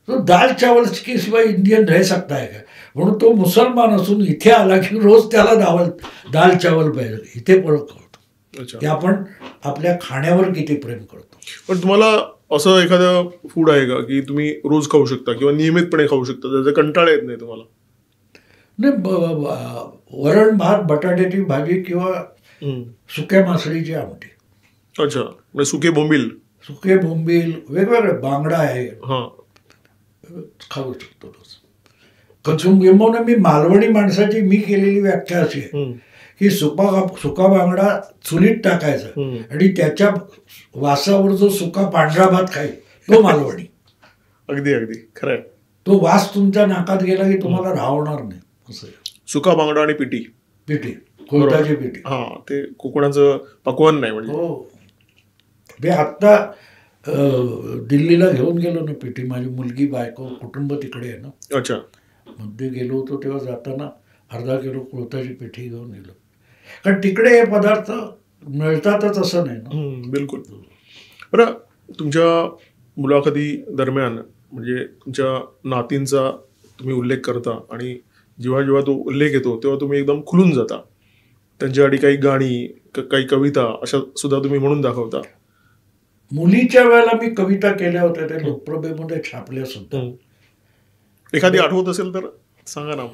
तो दाल चावल के शिवाय इंडियन रह सकता है का. म्हणून तो मुसलमान असून इथे आला की रोज त्याला दाल चावल पाहिजे. इथे फरक कळतो की आपण आपल्या खाण्यावर किती प्रेम करतो. पण तुम्हाला असं एखादं फूड आहे का की तुम्ही रोज खाऊ शकता किंवा नियमितपणे खाऊ शकता, त्याचा कंटाळा येत नाही तुम्हाला? नाही, वरण भात, बटाट्याची भाजी किंवा सुक्या मासळीची आमटी. अच्छा, म्हणजे सुके बोंबील वेगवेगळे, बांगडा आहे, खाऊ शकतो रोज. किंबहुना मी मालवणी माणसाची मी केलेली व्याख्या अशी आहे की सुका बांगडा चुलीत टाकायचा आणि त्याच्या वासावर जो सुका पांढरा भात खाईल तो मालवणी. अगदी अगदी खरं आहे. तो वास तुमच्या नाकात गेला की तुम्हाला राहणार नाही. असं सुका बांगडा आणि पिठी, कोळताची पिठी, हा ते कोकणाचं पक्वान नाही म्हणजे. हो, मी आत्ता दिल्लीला घेऊन गेलो ना पिठी. माझी मुलगी, बायको, कुटुंब तिकडे आहे ना. अच्छा, मध्ये गेलो होतो तेव्हा जाताना अर्धा किलो कोळताची पिठी घेऊन गेलो, कारण तिकडे हे पदार्थ मिळतातच असं नाही ना. बिलकुल. बरं, तुमच्या मुलाखती दरम्यान म्हणजे तुमच्या नातींचा तुम्ही उल्लेख करता आणि जेव्हा जेव्हा तो उल्लेख येतो तेव्हा तुम्ही एकदम खुलून जाता. त्यांच्यासाठी काही गाणी, काही कविता अशा सुद्धा तुम्ही म्हणून दाखवता. मुलीच्या वेळेला मी कविता केल्या होत्या, त्या लोकप्रभेमध्ये छापल्या सुद्धा. एखादी आठवत असेल तर सांगा ना.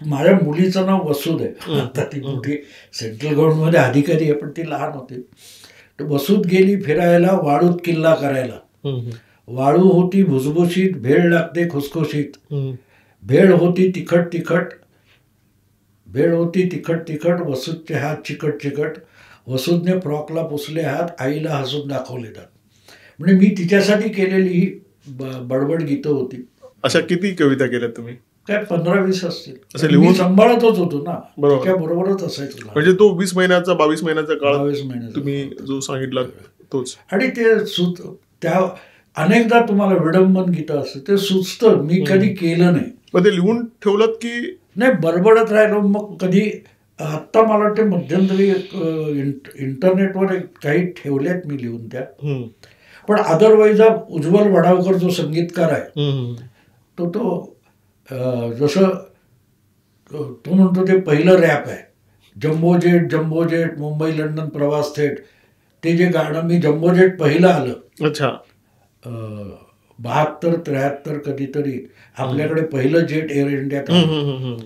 माझ्या मुलीचं नाव वसूद आहे. आता ती मोठी सेंट्रल गव्हर्नमेंटमध्ये अधिकारी आहे, पण ती लहान होती. तर वसूद गेली फिरायला वाळूत किल्ला करायला. वाळू होती भुसभुशीत, भेळ लागते खुसखुशीत. भेळ होती तिखट तिखट, वसूदचे हात चिकट. वसूदने फ्रॉकला पुसले हात, आईला हसून दाखवले दात. म्हणजे मी तिच्यासाठी केलेली ही बडबड गीतं होती. अशा किती कविता केल्यात तुम्ही? काय 15-20 असतील. मी सांभाळतच होतो ना, त्याच्याबरोबरच असायचं. म्हणजे तो 20 महिन्याचा 22 महिन्याचा काळ 22 महिन्याचा तुम्ही जो सांगितला तोच. आणि ते त्या अनेकदा तुम्हाला विडंबन गीतं असतं, ते सुचतं. मी कधी केलं नाही. पण ते लिहून ठेवलं की नाही, बडबडत राहिलो. मग कधी आत्ता मला वाटते मध्यंतरी इंटरनेटवर काही ठेवल्यात मी लिहून त्या. पण अदरवाईज उज्ज्वल वडावकर जो संगीतकार आहे तो जसं तो म्हणतो ते पहिलं रॅप आहे, जम्बो जेट मुंबई लंडन प्रवास थेट. ते जे गाणं मी जम्बो जेट पहिलं आलं. अच्छा, 72-73 कधीतरी आपल्याकडे पहिलं जेट एअर इंडियात आलं.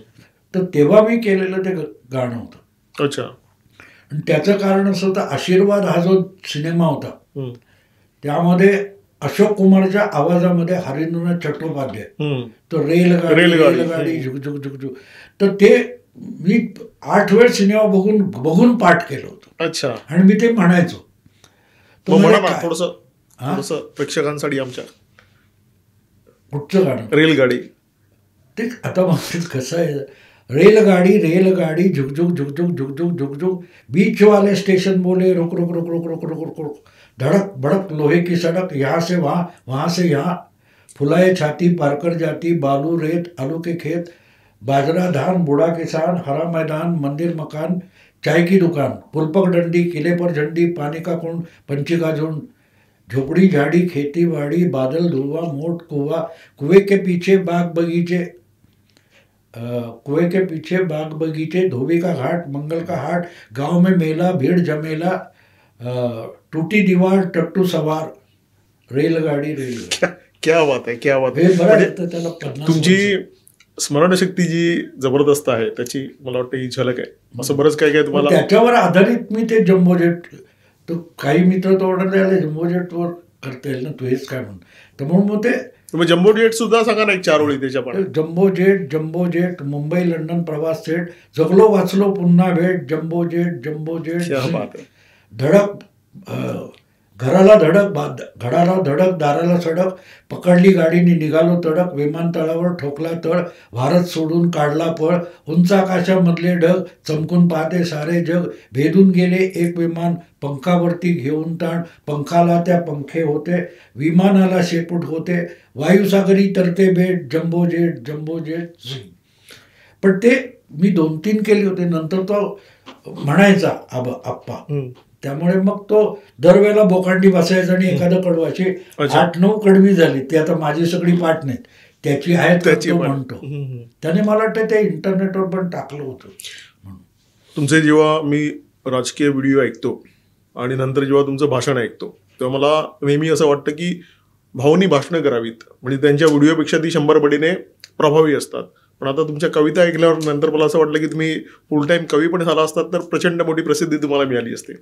तर तेव्हा मी केलेलं ते गाणं होतं. अच्छा. आणि त्याचं कारण असं होतं, आशीर्वाद हा जो सिनेमा होता त्यामध्ये अशोक कुमारच्या आवाजामध्ये हरिंद्रनाथ चट्टोपाध्याय, तर रेलगाडी झुक झुक. तर ते मी 8 वेळ सिनेमा बघून पाठ केलं होतं. अच्छा. आणि मी ते म्हणायचो. थोडंसं प्रेक्षकांसाठी आमच्या कुठचं गाणं? रेलगाडी. ते आता मग कसं आहे, रेलगाडी झुकझुक बीच वाले स्टेशन बोले रुक रुक रुक रुक रुक रुक रुक रुक, धड़क भड़क लोहे की सड़क, यहाँ से वहाँ से यहाँ, फुलाए छाती पार कर जाती, बालू रेत आलू के खेत, बाजरा धान बूढ़ा किसान, हरा मैदान मंदिर मकान, चाय की दुकान, पुलपक डंडी, किले पर झंडी, पानी का कुंड, पंछी का झुंड, झोपड़ी झाड़ी खेती बाड़ी बादल धुआं मोट कुआ कुएं के पीछे बाग बगीचे कुएं के पीछे बाग बगीचे धोबी का घाट मंगल का हाट गांव में मेला भीड़ जमेला टूटी दीवार टट्टू सवार रेलगाडी क्या बात आहे, क्या बात हे आहे. बरं म्हणजे येतं त्याला 50 तुमची वर्ष. स्मरणशक्ती जी जबरदस्त आहे त्याची मला वाटतं ही झलक आहे. असं बरंच काय काय पण तुम्हाला त्याच्यावर आधारित मी ते जम्बो जेट तर काही मित्र तो ऑर्डर द्यायला जम्बो जेटवर करता येईल ना तू हेच काय म्हण तर म्हणून मग ते तुम्ही जम्बो जेट सुद्धा सांगा ना एक 4 ओळी त्याच्या पण. जम्बो जेट मुंबई लंडन प्रवास सेट जगलो वाचलो पुन्हा भेट जम्बो जेट क्या बात आहे. धडक घराला धडक दाराला सडक पकडली गाडीने निघालो तडक विमानतळावर ठोकला तळ भारत सोडून काढला पळ उंच आकाशामधले ढग चमकून पाहते सारे जग भेदून गेले एक विमान पंखावरती घेऊन ताण पंखाला त्या पंखे होते विमानाला शेपूट होते वायुसागरी तरते बेट जम्बो जेट पण ते मी 2-3 केले होते नंतर तो म्हणायचा आप्पा त्यामुळे मग तो दरवेळेला बोकांडी बसायचा आणि एखादं कडवाची 8-9 कडवी झाली ती आता माझी सगळी पाठ नाहीत त्याची आहेत त्याची तो पण. म्हणतो त्याने मला वाटतं ते इंटरनेटवर पण टाकलं होतं. तुमचे जेव्हा मी राजकीय व्हिडिओ ऐकतो आणि नंतर जेव्हा तुमचं भाषण ऐकतो तेव्हा मला नेहमी असं वाटतं की भाऊनी भाषणं करावीत म्हणजे त्यांच्या व्हिडिओपेक्षा ती 100 पटीने प्रभावी असतात. पण आता तुमच्या कविता ऐकल्यावर नंतर मला असं वाटलं की तुम्ही फुल टाईम कवी पण झाला असतात तर प्रचंड मोठी प्रसिद्धी तुम्हाला मिळाली असते.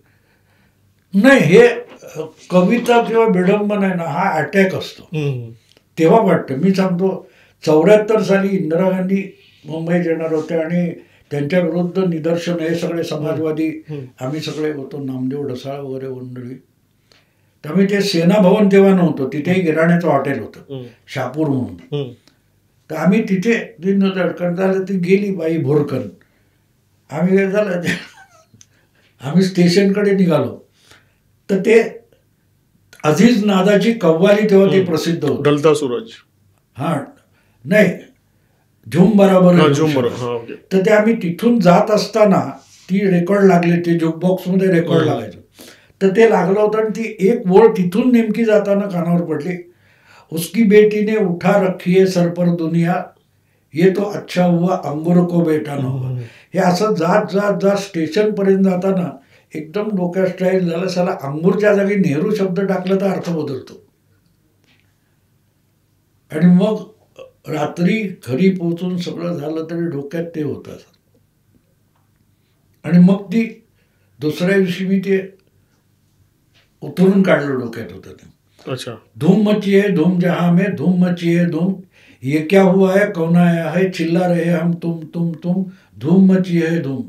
नाही हे कविता किंवा विडंबन आहे ना हा अटॅक असतो तेव्हा वाटतं. मी सांगतो 74 साली इंदिरा गांधी मुंबईत येणार होते आणि त्यांच्या विरुद्ध निदर्शन हे सगळे समाजवादी आम्ही सगळे होतो नामदेव ढसाळ वगैरे मंडळी. त्यामुळे ते सेना भवन तेव्हा नव्हतं तिथेही गिराण्याचं हॉटेल होतं शापूर म्हणून. तर आम्ही तिथे अडकण झालं ती गेली बाई भोरकन आम्ही काय झालं आम्ही स्टेशनकडे निघालो तर ते अझीज नादाची कव्वाली तेव्हा ते प्रसिद्ध होतं ढलता सूरज हा नाही झुम बरोबर तर ते आम्ही तिथून जात असताना ती रेकॉर्ड लागली ते जुकबॉक्समध्ये रेकॉर्ड लागायचं तर ते लागलं होतं आणि ती एक ओळ तिथून नेमकी जाताना कानावर पडली उसकी बेटी ने उठा रखी है सर पर दुनिया ये तो अच्छा हुआ अंगूर को बेटा न हुआ. हे असं जात स्टेशनपर्यंत जाताना एकदम डोक्यात स्टाईल झालं साला अंगूरच्या जागी नेहरू शब्द टाकला तर अर्थ बदलतो. आणि मग रात्री घरी पोहोचून सगळं झालं तरी डोक्यात ते होतं आणि मग ती दुसऱ्या दिवशी मी ते उतरून काढलं डोक्यात होतं ते. अच्छा. धूम मची है धूम जहां में धूम मची है धूम ये क्या हुआ है कौन आया है चिल्ला रहे हम तुम धूम मची है धूम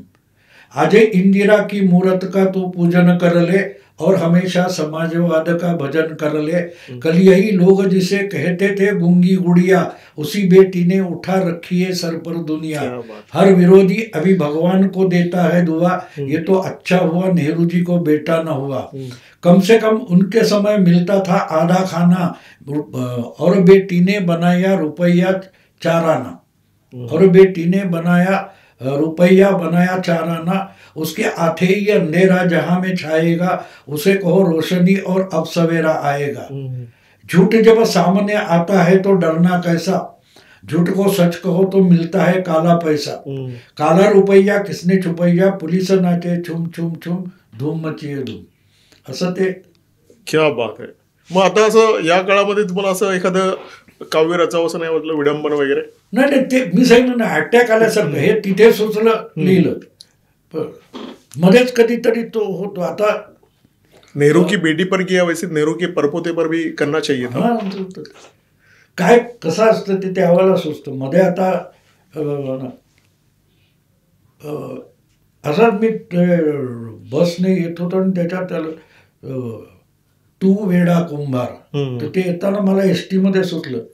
आज इंदिरा की मूरत का तू पूजन कर ले और हमेशा समाजवाद का भजन कर ले कल यही लोग जिसे कहते थे गूंगी गुड़िया उसी बेटी ने उठा रखी है सर पर दुनिया हर विरोधी अभी भगवान को देता है दुआ ये तो अच्छा हुआ नेहरू जी को बेटा न हुआ कम से कम उनके समय मिलता था आधा खाना और बेटी ने बनाया रुपया 4 आना और बेटी ने रुपया बनाया 4 आना उसके आते ही अंधेरा जहां में छाएगा उसे कहो रोशनी और अब सवेरा आएगा. झूठ जब सामने आता है तो डरना कैसा झूठ को सच कहो तो मिलता है काला पैसा काला रुपया किसने छुपैया पुलिस नाचे छुम छुम छुम धूम मचिये धूम. असं ते. क्या बात आहे. मग आता असं या काळामध्ये तुम्हाला असं एखादं काव्य रचावं असं नाही वाटलं विडंबन वगैरे? नाही ते मी सांगितलं ना अटॅक आल्यासारखं हे तिथे सुचलं लिहिलं मध्येच कधीतरी तो होतो. आता नेहरू की बेटी पर किया वैसे नेहरू के परपोते पर भी करना चाहिए था. काय कसं असतं ते त्यावेळेला सुचतं मध्ये. आता असाच मी बसने येत होतो आणि त्याच्यात त्याला तू वेडा कुंभार तर ते येताना मला एसटी मध्ये सुचलं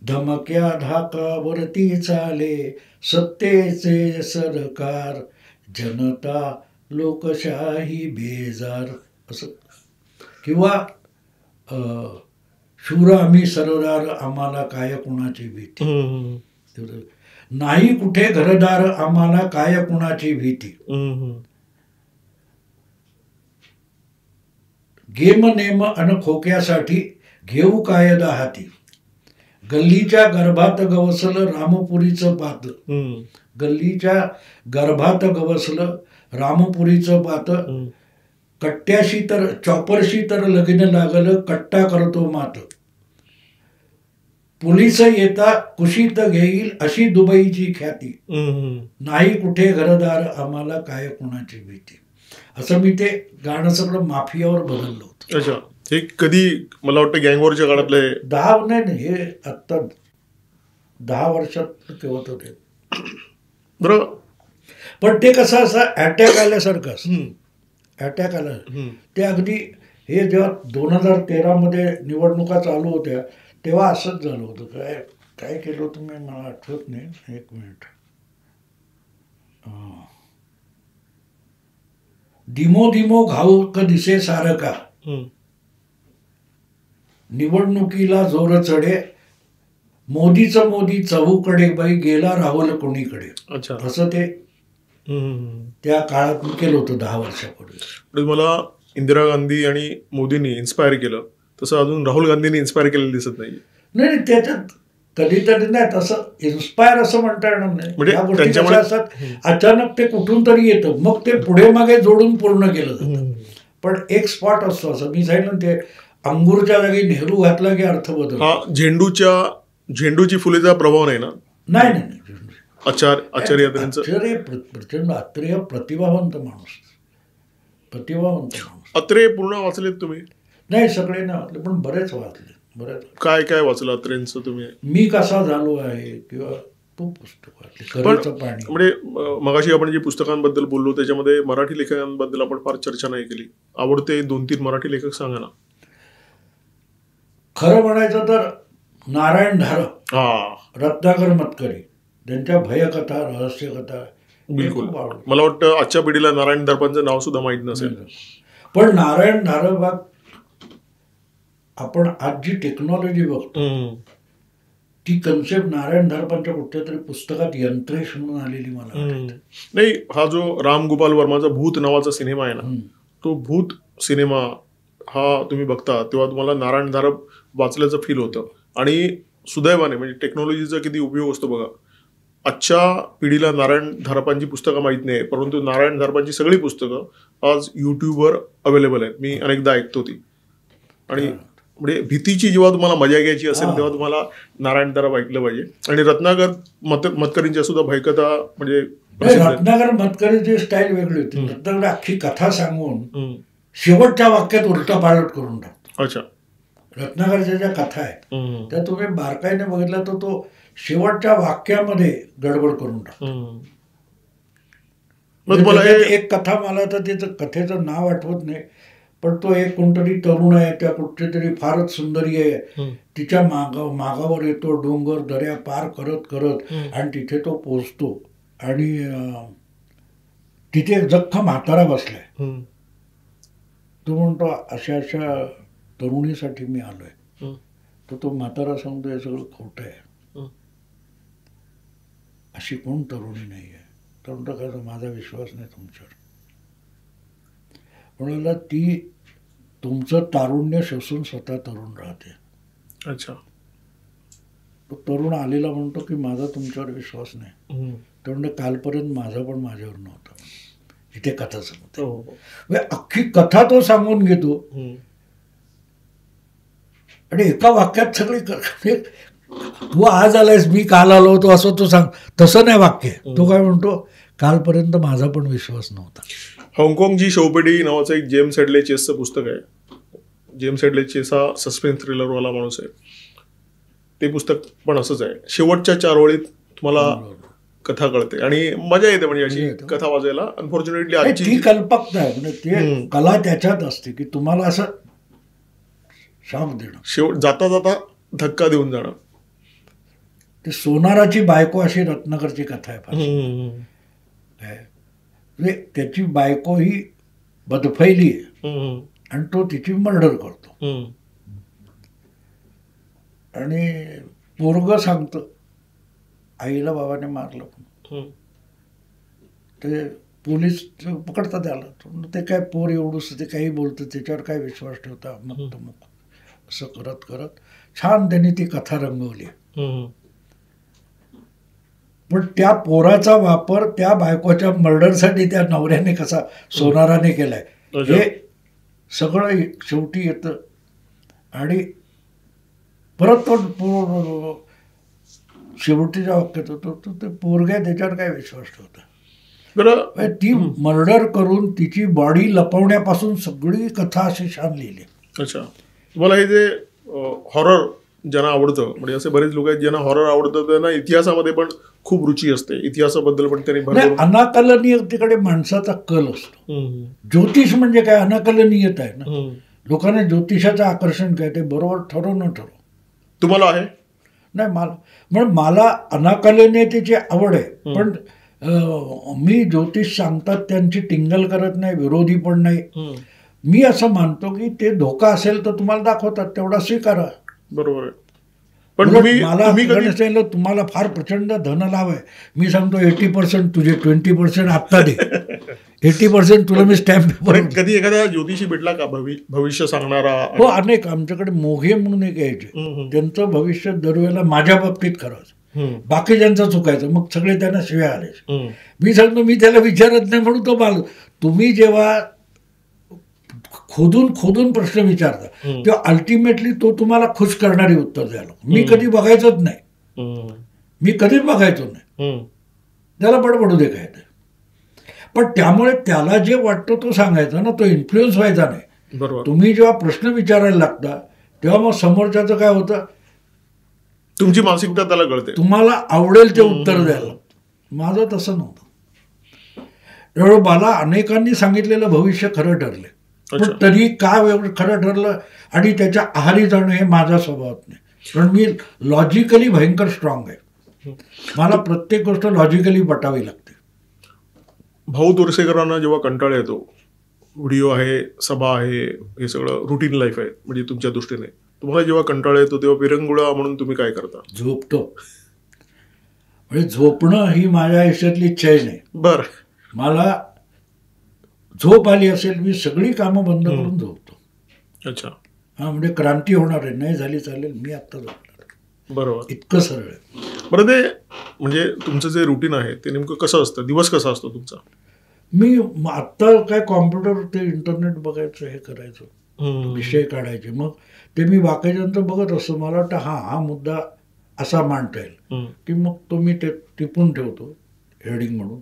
धमक्या धाकावरती चाले सत्तेचे सरकार जनता लोकशाही बेजार असं किंवा शूर आम्ही सरदार आम्हाला काय कुणाची भीती नाही कुठे घरदार आम्हाला काय कुणाची भीती. गेम नेम अन खोक्यासाठी घेऊ कायदा हाती. गल्लीच्या गर्भात गवसलं रामपुरीचं पात. गल्लीच्या गर्भात गवसलं रामपुरीचं पात. कट्ट्याशी तर चॉपरशी तर लग्न लागलं कट्टा करतो मात. पोलिस येता कुशीत घेईल अशी दुबईची ख्याती. नाही कुठे घरदार आम्हाला काय कुणाची भीती. असं मी ते गाणं सगळं माफियावर बदललं होतं. अच्छा, हे कधी मला वाटतं गँगवॉरच्या काळातलं आहे. 10 नाही हे आत्ता 10 वर्षात केव्हा होते. बरं, पण ते कसं असं अटॅक आल्यासारखं असतं. अटॅक आला ते अगदी हे जेव्हा 2013 मध्ये निवडणुका चालू होत्या तेव्हा असंच झालं होतं. काय केलं होतं मी मला आठवत नाही. एक मिनिट. दिमो दिमो घाऊक दिसे सारका निवडणुकीला जोर चढे. मोदीचं मोदी चहूकडे बाई गेला राहुल कोणीकडे. अच्छा, असं ते त्या काळात मी केलं होतं 10 वर्षापूर्वी. मला इंदिरा गांधी आणि मोदींनी इन्स्पायर केलं तसं अजून राहुल गांधींनी इन्स्पायर केलेलं दिसत नाही. नाही त्याच्यात कधीतरी नाही तसं इन्स्पायर असं म्हणता येणार नाही. म्हणजे या गोष्टी कशा असतात अचानक ते कुठून तरी येतं मग ते पुढे मागे जोडून पूर्ण केलं जातं. पण एक स्पॉट असतो असं मी सांगितलं ते अंगूरच्या जागी नेहरू घातला की अर्थ बदल. हा झेंडूची फुलेचा प्रभाव नाही ना. नाही आचार्य प्रचंड अत्रेय प्रतिभावंत माणूस. अत्रे पूर्ण वाचलेत तुम्ही? नाही सगळे नाही वाचले पण बरेच वाचले. बरेच. काय काय वाचलं अत्रेंचं तुम्ही? मी कसा झालो आहे किंवा तो पुस्तक वाचले. पाणी. म्हणजे मगाशी आपण जे पुस्तकांबद्दल बोललो त्याच्यामध्ये मराठी लेखकांबद्दल आपण फार चर्चा नाही केली. आवडते 2-3 मराठी लेखक सांगा ना. खरं म्हणायचं तर नारायण धारप, रत्नाकर मतकरी त्यांच्या भयकथा रहस्यकथा बिलकुल. मला वाटतं आजच्या पिढीला नारायण धारपांचं नाव सुद्धा माहित नसेल. पण नारायण धारप आपण आज जी टेक्नॉलॉजी बघतो ती कन्सेप्ट नारायण धारपांच्या कुठल्या तरी पुस्तकात यंत्रेश म्हणून आलेली मला नाही. हा जो राम गोपाल वर्माचा भूत नावाचा सिनेमा आहे ना तो भूत सिनेमा हा तुम्ही बघता तेव्हा तुम्हाला नारायण धारप वाचल्याचं फील होतं. आणि सुदैवाने म्हणजे टेक्नॉलॉजीचा किती उपयोग असतो बघा. आजच्या पिढीला नारायण धारपांची पुस्तकं माहीत नाही परंतु नारायण धारपांची सगळी पुस्तकं आज यूट्यूबवर अवेलेबल आहेत. मी अनेकदा ऐकतो ती. आणि म्हणजे भीतीची जेव्हा तुम्हाला मजा घ्यायची असेल तेव्हा तुम्हाला नारायण धारप ऐकलं पाहिजे. आणि रत्नाकर मतकरींच्या सुद्धा भयकथा म्हणजे रत्नाकर मतकरीची स्टाईल वेगळी होती. रत्नाकर अख्खी कथा सांगून शेवटच्या वाक्यात उलटा पालट करून टाकतो. अच्छा. रत्नाकरच्या ज्या कथा आहेत त्या तुम्ही बारकाईने बघितला तर तो शेवटच्या वाक्यामध्ये गडबड करून टाकतो. एक कथा मला तर त्याचं कथेचं नाव आठवत नाही पण तो एक कोणतरी तरुण आहे त्या कुठची तरी फारच सुंदरी आहे तिच्या मागावर येतो डोंगर दऱ्या पार करत करत आणि तिथे तो पोचतो आणि तिथे एक जख्ख म्हातारा बसलाय. तो म्हणतो अशा अशा तरुणीसाठी मी आलोय. तर तो म्हातारा सांगतो हे सगळं खोटं आहे. अशी कोण तरुणी नाही आहे. तर म्हणतो काय माझा विश्वास नाही तुमच्यावर. म्हणाला ती तुमचं तारुण्य शोषून स्वतः तरुण राहते. अच्छा. तो तरुण आलेला म्हणतो की माझा तुमच्यावर विश्वास नाही. तर म्हणतो कालपर्यंत माझा पण माझ्यावर नव्हता. इथे कथा सांगतो अख्खी कथा तो सांगून घेतो आणि एका वाक्यात सगळी तू आज आलायस मी काल आलो होतो असं तो सांग. तसं नाही वाक्य. तो काय म्हणतो कालपर्यंत माझा पण विश्वास नव्हता. हाँगकाँगची शवपेटी नावाचं एक जेम्स हेडले चेसचं पुस्तक आहे. जेम्स हेडले चेस हा सस्पेन्स थ्रिलरवाला माणूस आहे. ते पुस्तक पण असंच आहे. शेवटच्या 4 ओळीत तुम्हाला कथा कळते आणि मजा येते म्हणजे अशी कथा वाचायला. अनफॉर्च्युनेटली आजची कल्पकता आहे म्हणजे ते कला त्याच्यात असते की तुम्हाला असं शाप देणं शेवट जाता जाता धक्का देऊन जाणं. ते सोनाराची बायको अशी रत्नाकरची कथा आहे. म्हणजे त्याची बायको ही बदफैली आहे आणि तो तिची मर्डर करतो आणि पोरग सांगतं आईला बाबाने मारलं. ते पोलीस पकडतात त्याला. ते काय पोर एवढंच ते काही बोलतं त्याच्यावर काय विश्वास ठेवता, मग असं करत करत छान त्यांनी ती कथा रंगवली. पण त्या पोराचा वापर त्या बायकोच्या मर्डरसाठी त्या नवऱ्याने कसा सोनाराने केलाय हे सगळं शेवटी येतं. आणि परत तो शेवटीच्या वाक्यात होतो ते पोरग्या त्याच्यावर काय विश्वास ठेवता. ती मर्डर करून तिची बॉडी लपवण्यापासून सगळी कथा अशी छान लिहिली. अच्छा, तुम्हाला हे जे हॉरर ज्यांना आवडतं, म्हणजे असे बरेच लोक आहेत ज्यांना हॉरर आवडतं, त्यांना इतिहासामध्ये पण खूप रुची असते, इतिहासाबद्दल पण त्यांनी अनाकलनीयतेकडे माणसाचा कल असतो. ज्योतिष म्हणजे काय अनाकलनीयत आहे ना. लोकांना ज्योतिषाचं आकर्षण काय ते बरोबर ठरवणं तुम्हाला आहे नाही. मला अनाकलनीयतेची आवड आहे, पण मी ज्योतिष सांगतात त्यांची टिंगल करत नाही, विरोधी पण नाही. मी असं मानतो की ते धोका असेल तर तुम्हाला दाखवतात, तेवढा स्वीकारा. बरोबर आहे. पण मला तुम्हाला फार प्रचंड धनलाभ आहे, मी सांगतो 80% तुझे 20% आत्ता दे, 80% तुला मी स्टॅम्प पेपर. कधी एखादा ज्योतिषी भेटला का भविष्य सांगणारा? हो, अनेक. आमच्याकडे मोघे म्हणून एक यायचे, त्यांचं भविष्य दरवेळेला माझ्या बाबतीत खरंच, बाकीच्यांचं चुकायचं, मग सगळे त्यांना शिव्या आले. मी सांगतो मी त्याला विचारत नाही म्हणून तो तुम्ही जेव्हा खोदून प्रश्न विचारता तेव्हा अल्टिमेटली तो तुम्हाला खुश करणारी उत्तर द्यायला. मी कधी बघायचंच नाही, मी कधीच बघायचो नाही, त्याला बडबडू दे काय. पण त्यामुळे त्याला जे वाटतं तो सांगायचा ना, तो इन्फ्लुएन्स व्हायचा नाही. तुम्ही जेव्हा प्रश्न विचारायला लागता तेव्हा मग समोरच्याचं काय होतं, तुमची मानसिकता त्याला कळते, तुम्हाला आवडेल ते उत्तर द्यायला. माझं तसं नव्हतं. त्यामुळे मला अनेकांनी सांगितलेलं भविष्य खरं ठरले, पण तरी काय खरं ठरलं आणि त्याच्या आहारी जाणं हे माझा स्वभाव नाही. कारण मी लॉजिकली भयंकर स्ट्रॉंग आहे, मला प्रत्येक गोष्ट लॉजिकली पटावी लागते. भाऊ तोरसेकरांना जेव्हा कंटाळा येतो, व्हिडिओ आहे, सभा आहे, हे सगळं रुटीन लाईफ आहे म्हणजे तुमच्या दृष्टीने, तुम्हाला जेव्हा कंटाळा येतो तेव्हा विरंगुळा म्हणून तुम्ही काय करता? झोपतो. म्हणजे झोपणं ही माझ्या आयुष्यातली चैन आहे. बरं, मला झोप आली असेल मी सगळी कामं बंद करून झोपतो. अच्छा, हा, म्हणजे क्रांती होणार आहे, नाही झाली चालेल, मी आत्ता झोपणार. बरोबर, इतकं सरळ आहे. बरं, ते म्हणजे तुमचं जे रुटीन आहे ते नेमकं कसं असतं, दिवस कसा असतो तुमचा? मी आत्ता काय कॉम्प्युटर ते इंटरनेट बघायचं, हे करायचं, विषय काढायचे, मग ते मी बाकीच्यांचं बघत असतो. मला वाटतं हा मुद्दा असा मांडता येईल की मग तो मी ते टिपून ठेवतो हेडिंग म्हणून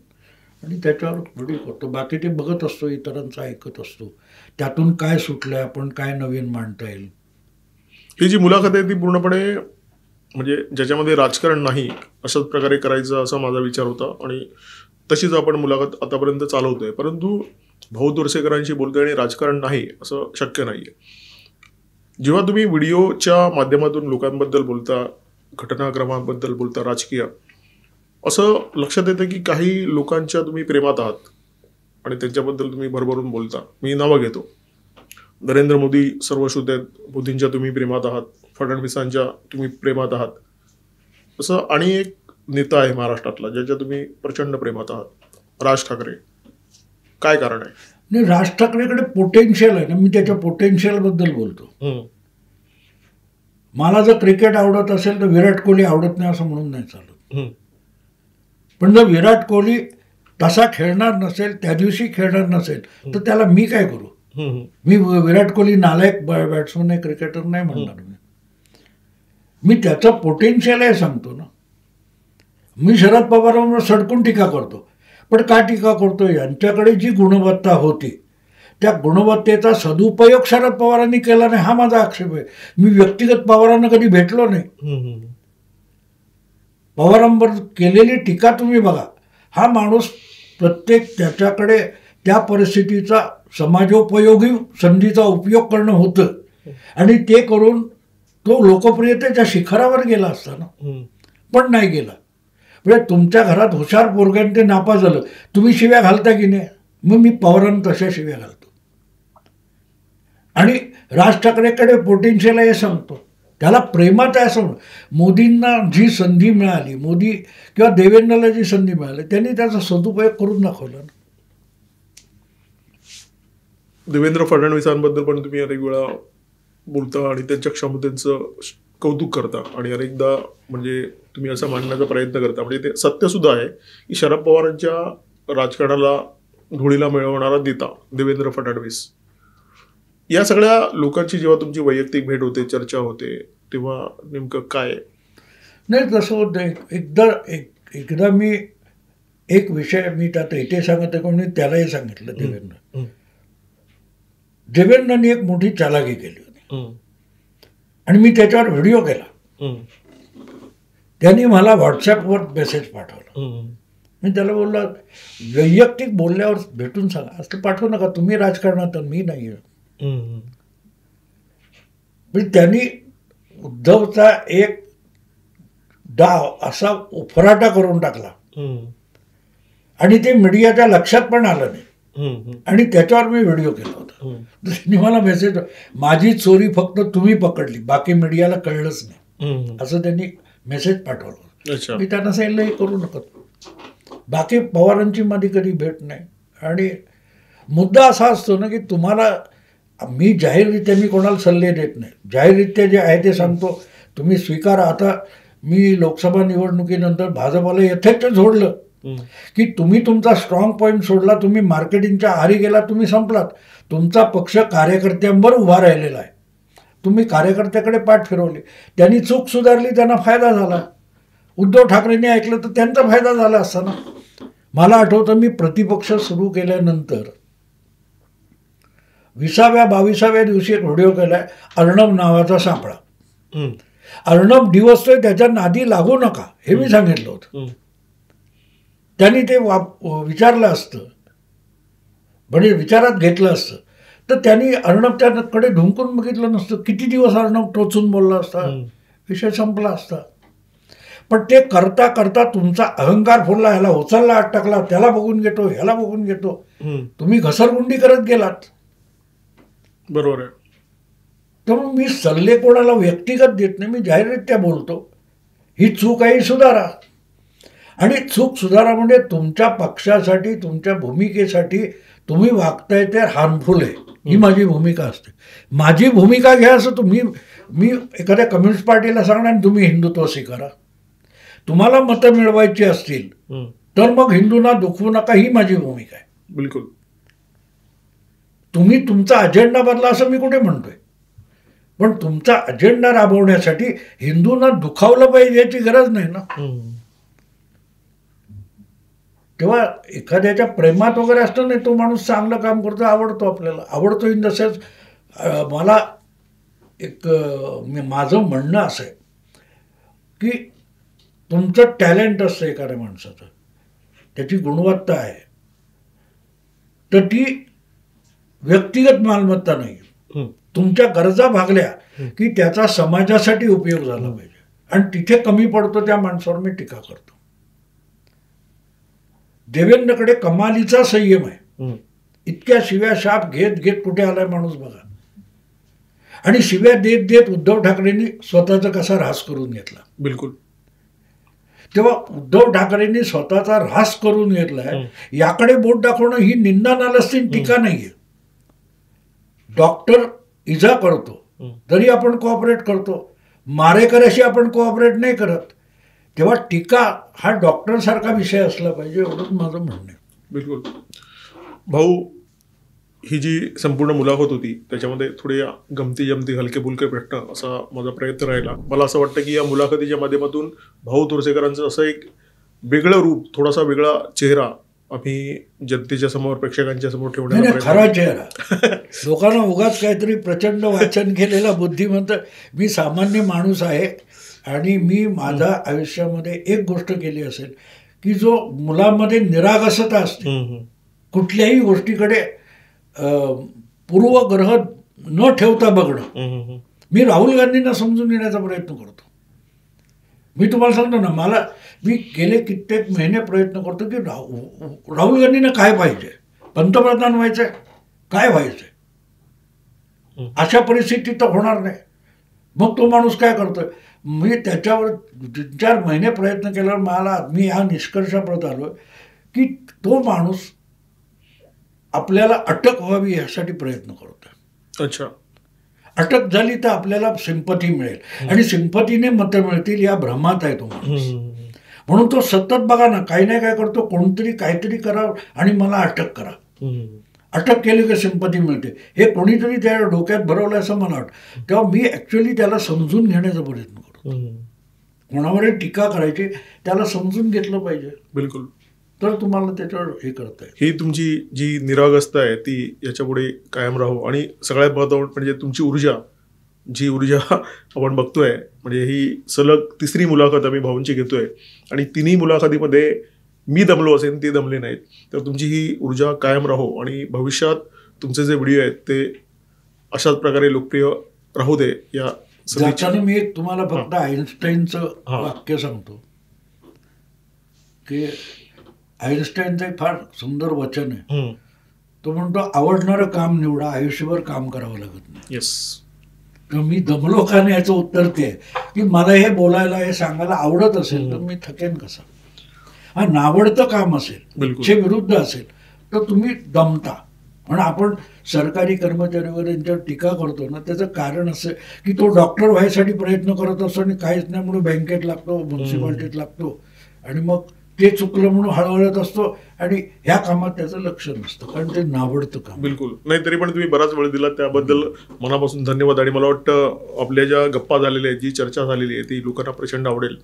आणि त्याच्यावर व्हिडिओ करतो. बाकी ते बघत असतो, इतरांचं ऐकत असतो, त्यातून काय सुटलंय, आपण काय नवीन मांडता येईल. ही जी मुलाखत आहे ती पूर्णपणे म्हणजे ज्याच्यामध्ये राजकारण नाही अशाच प्रकारे करायचं असा माझा विचार होता आणि तशीच आपण मुलाखत आतापर्यंत चालवतोय. परंतु भाऊ तोरसेकरांशी बोलतोय आणि राजकारण नाही असं शक्य नाही आहे. जेव्हा तुम्ही व्हिडिओच्या माध्यमातून लोकांबद्दल बोलता, घटनाक्रमांबद्दल बोलता, राजकीय, असं लक्षात येतं की काही लोकांच्या तुम्ही प्रेमात आहात आणि त्यांच्याबद्दल तुम्ही भरभरून बोलता. मी नावं घेतो, नरेंद्र मोदी सर्वश्रुत आहेत, मोदींच्या तुम्ही प्रेमात आहात, फडणवीसांच्या तुम्ही प्रेमात आहात. असं आणि एक नेता आहे महाराष्ट्रातला ज्याच्या तुम्ही प्रचंड प्रेमात आहात, राज ठाकरे. काय कारण आहे? नाही, राज ठाकरेकडे पोटेन्शियल आहे ना, मी त्याच्या पोटेन्शियलबद्दल बोलतो. मला जर क्रिकेट आवडत असेल तर विराट कोहली आवडत नाही असं म्हणून नाही चालत. पण जर विराट कोहली तसा खेळणार नसेल, त्या दिवशी खेळणार नसेल तर त्याला मी काय करू? मी विराट कोहली नालायक बॅट्समन आहे, क्रिकेटर नाही म्हणणार. मी त्याचं पोटेन्शियल आहे सांगतो ना. मी शरद पवारांवर सडकून टीका करतो, पण का टीका करतो? यांच्याकडे जी गुणवत्ता होती त्या गुणवत्तेचा सदुपयोग शरद पवारांनी केला नाही, हा माझा आक्षेप आहे. मी व्यक्तिगत पवारांना कधी भेटलो नाही. पवारांवर केलेली टीका तुम्ही बघा. हा माणूस प्रत्येक त्याच्याकडे त्या परिस्थितीचा समाजोपयोगी संधीचा उपयोग करणं होतं आणि ते करून तो लोकप्रियतेच्या शिखरावर गेला असता ना, पण नाही गेला. म्हणजे तुमच्या घरात हुशार पोरग्याने ते नापास झालं, तुम्ही शिव्या घालता की नाही? मग मी पवारांना तशा शिव्या घालतो. आणि राज ठाकरेकडे पोटेन्शियल आहे हे सांगतो, त्याला प्रेमात आहे असं. मोदींना जी संधी मिळाली, मोदी किंवा देवेंद्रला जी संधी मिळाली, त्यांनी त्याचा सदुपयोग करून दाखवला ना. देवेंद्र फडणवीसांबद्दल पण तुम्ही अनेक वेळा बोलता आणि त्यांच्या क्षमतेचं कौतुक करता आणि अनेकदा म्हणजे तुम्ही असं मांडण्याचा प्रयत्न करता. म्हणजे ते सत्य सुद्धा आहे की शरद पवारांच्या राजकारणाला धुळीला मिळवणारा नेता देवेंद्र फडणवीस. या सगळ्या लोकांची जेव्हा तुमची वैयक्तिक भेट होते, चर्चा होते, तेव्हा नेमकं काय? नाही, तसं होतं. एकदा मी एक विषय मी त्यात इथे सांगत आहे, मी त्यालाही सांगितलं. देवेंद्रनी एक मोठी चालाकी केली होती आणि मी त्याच्यावर व्हिडिओ केला. त्यांनी मला व्हॉट्सॲपवर मेसेज पाठवला. मी त्याला बोललो, वैयक्तिक बोलल्यावर भेटून सांगा, असं पाठवू नका, तुम्ही राजकारणात मी नाही आहे. म्हणजे त्यांनी उद्धवचा एक डाव असा उफराटा करून टाकला आणि ते मीडियाच्या लक्षात पण आलं नाही आणि त्याच्यावर मी व्हिडिओ केला होता. त्यांनी मला मेसेज, माझी चोरी फक्त तुम्ही पकडली, बाकी मीडियाला कळलंच नाही, असं त्यांनी मेसेज पाठवलं. मी त्यांना सांगितलं, हे करू नका. बाकी पवारांची माझी कधी भेट नाही. आणि मुद्दा असा असतो ना की तुम्हाला, मी जाहीररित्या मी कोणाला सल्ले देत नाही, जाहीररित्या जे आहे ते सांगतो, तुम्ही स्वीकारा. आता मी लोकसभा निवडणुकीनंतर भाजपाला यथेच्छ सोडलं की तुम्ही तुमचा स्ट्रॉंग पॉईंट सोडला, तुम्ही मार्केटिंगच्या आहारी गेला, तुम्ही संपलात. तुमचा पक्ष कार्यकर्त्यांवर उभा राहिलेला आहे, तुम्ही कार्यकर्त्याकडे पाठ फिरवली. त्यांनी चूक सुधारली, त्यांना फायदा झाला. उद्धव ठाकरेंनी ऐकलं तर त्यांचा फायदा झाला असता ना. मला आठवतं, मी प्रतिपक्ष सुरू केल्यानंतर 20व्या-22व्या दिवशी एक व्हिडिओ केलाय, अर्णब नावाचा सापळा. अर्णब डिवसतोय, त्याच्या नादी लागू नका, हे मी सांगितलं होतं. त्यांनी ते विचारलं असतं, म्हणजे विचारात घेतलं असतं, तर त्यांनी अर्णबच्याकडे ढुंकून बघितलं नसतं. किती दिवस अर्णब टोचून बोलला असता, विषय संपला असता. पण ते करता करता तुमचा अहंकार फुलला, ह्याला उचलला, आत टाकला, त्याला बघून घेतो, ह्याला बघून घेतो, तुम्ही घसरगुंडी करत गेलात. बरोबर आहे. त्यामुळे मी सल्ले कोणाला व्यक्तिगत देत नाही, मी जाहीररित्या बोलतो, ही चूक आहे, सुधारा. आणि चूक सुधारा म्हणजे तुमच्या पक्षासाठी, तुमच्या भूमिकेसाठी तुम्ही वागताय ते हार्मफुल आहे, ही माझी भूमिका असते. माझी भूमिका घ्या असं तुम्ही, मी एखाद्या कम्युनिस्ट पार्टीला सांगणार तुम्ही हिंदुत्व स्वीकारा. तुम्हाला मतं मिळवायची असतील तर मग हिंदूंना दुखवू नका, ही माझी भूमिका आहे. बिलकुल. तुम्ही तुमचा अजेंडा बदला असं मी कुठे म्हणतोय, पण तुमचा अजेंडा राबवण्यासाठी हिंदूंना दुखावलं पाहिजे याची गरज नाही ना. तेव्हा एखाद्याच्या प्रेमात वगैरे असतं नाही, तो माणूस चांगलं काम करतो, आवडतो, आपल्याला आवडतो. इन द सेन्स, मला एक माझं म्हणणं असं आहे की तुमचं टॅलेंट असतं एखाद्या माणसाचं, त्याची गुणवत्ता आहे, तर ती व्यक्तिगत मालमत्ता नाही. तुमच्या गरजा भागल्या की त्याचा समाजासाठी उपयोग झाला पाहिजे, आणि तिथे कमी पडतो त्या माणसावर मी टीका करतो. देवेंद्रकडे कमालीचा संयम आहे. इतक्या शिव्या शाप घेत घेत कुठे आलाय माणूस बघा. आणि शिव्या देत देत उद्धव ठाकरेंनी स्वतःचा कसा ऱ्हास करून घेतला. बिलकुल. तेव्हा उद्धव ठाकरेंनी स्वतःचा ऱ्हास करून घेतलाय, याकडे बोट दाखवणं ही निंदा नालस्ती टीका नाहीये. डॉक्टर इजा करतो तरी आपण कोऑपरेट करतो, मारेकऱ्याशी आपण कोऑपरेट नाही करत. तेव्हा टीका हा डॉक्टरसारखा विषय असला पाहिजे, एवढंच माझं म्हणणं आहे. बिलकुल. भाऊ, ही जी संपूर्ण मुलाखत होती त्याच्यामध्ये थोडे गमती जमती हलके फुलके प्रश्न असा माझा प्रयत्न राहिला. मला असं वाटतं की या मुलाखतीच्या माध्यमातून भाऊ तोरसेकरांचं असं एक वेगळं रूप, थोडासा वेगळा चेहरा आम्ही जनतेच्या समोर, प्रेक्षकांच्या समोर ठेवण्याचा खरा चेहरा. लोकांना उगाच काहीतरी प्रचंड वाचन केलेला बुद्धिमंत, मी सामान्य माणूस आहे. आणि मी माझ्या आयुष्यामध्ये एक गोष्ट केली असेल की जो मुलांमध्ये निरागसता असते, कुठल्याही गोष्टीकडे पूर्वग्रह न ठेवता बघणं, मी राहुल गांधींना समजून येण्याचा प्रयत्न करतो. मी तुम्हाला सांगतो ना, मी गेले कित्येक महिने प्रयत्न करतो की राहुल गांधींना काय पाहिजे, पंतप्रधान व्हायचंय, काय व्हायचंय, अशा परिस्थितीत तर होणार नाही. मग तो माणूस काय करतोय, मी त्याच्यावर 3-4 महिने प्रयत्न केल्यावर मी या निष्कर्षाप्रत आलो की तो माणूस आपल्याला अटक व्हावी यासाठी प्रयत्न करतोय. अच्छा. अटक झाली तर आपल्याला सिंपथी मिळेल आणि सिंपथीने मतं मिळतील या भ्रमात आहे तो माणूस. म्हणून तो सतत बघा ना काही नाही काय करतो, कोणतरी काहीतरी करावं आणि मला अटक करा. अटक केली की सिंपथी मिळते, हे कोणीतरी त्या डोक्यात भरवलं असं मला वाटतं. तेव्हा मी ॲक्च्युली त्याला समजून घेण्याचा प्रयत्न करतो. कोणावरही टीका करायची, त्याला समजून घेतलं पाहिजे. बिलकुल. तर तुम्हाला त्याच्यावर हे करता येईल. ही तुमची जी निरागसता आहे ती याच्यापुढे कायम राहू. आणि सगळ्यात महत्त्वाचं म्हणजे तुमची ऊर्जा, जी ऊर्जा आपण बघतोय, म्हणजे ही सलग 3री मुलाखत आम्ही भाऊंची घेतोय आणि 3ही मुलाखतीमध्ये मी दमलो असेल, ते दमले नाहीत. तर तुमची ही ऊर्जा कायम राहो आणि भविष्यात तुमचे जे व्हिडिओ आहेत ते अशाच प्रकारे लोकप्रिय राहू दे या सदिच्छा. जाताना मी एक तुम्हाला फक्त आईन्स्टाईनचं वाक्य सांगतो की आईन्स्टाईनचं एक फार सुंदर वचन आहे. तो म्हणतो, आवडणारं काम निवडा, आयुष्यभर काम करावं लागत नाही. येस. तर मी दमलो का नाही याचं उत्तर ते आहे की मला हे बोलायला, हे सांगायला आवडत असेल तर मी थकेन कसा. हा नावडतं काम असेल, इच्छे विरुद्ध असेल तर तुम्ही दमता. पण आपण सरकारी कर्मचारीवर यांच्यावर टीका करतो ना, त्याचं कारण असं की तो डॉक्टर व्हायसाठी प्रयत्न करत असतो आणि काहीच नाही म्हणून बँकेत लागतो, म्युन्सिपाल्टीत लागतो आणि मग ते चुकलं म्हणून हळहळत असतो आणि ह्या कामात त्याचं लक्ष नसतं, कारण ते नावडतं काम. बिलकुल नाही. तरी पण तुम्ही बराच वेळ दिला त्याबद्दल मनापासून धन्यवाद. आणि मला वाटतं आपल्या ज्या गप्पा झालेल्या आहेत, जी चर्चा झालेली आहे ती लोकांना प्रचंड आवडेल.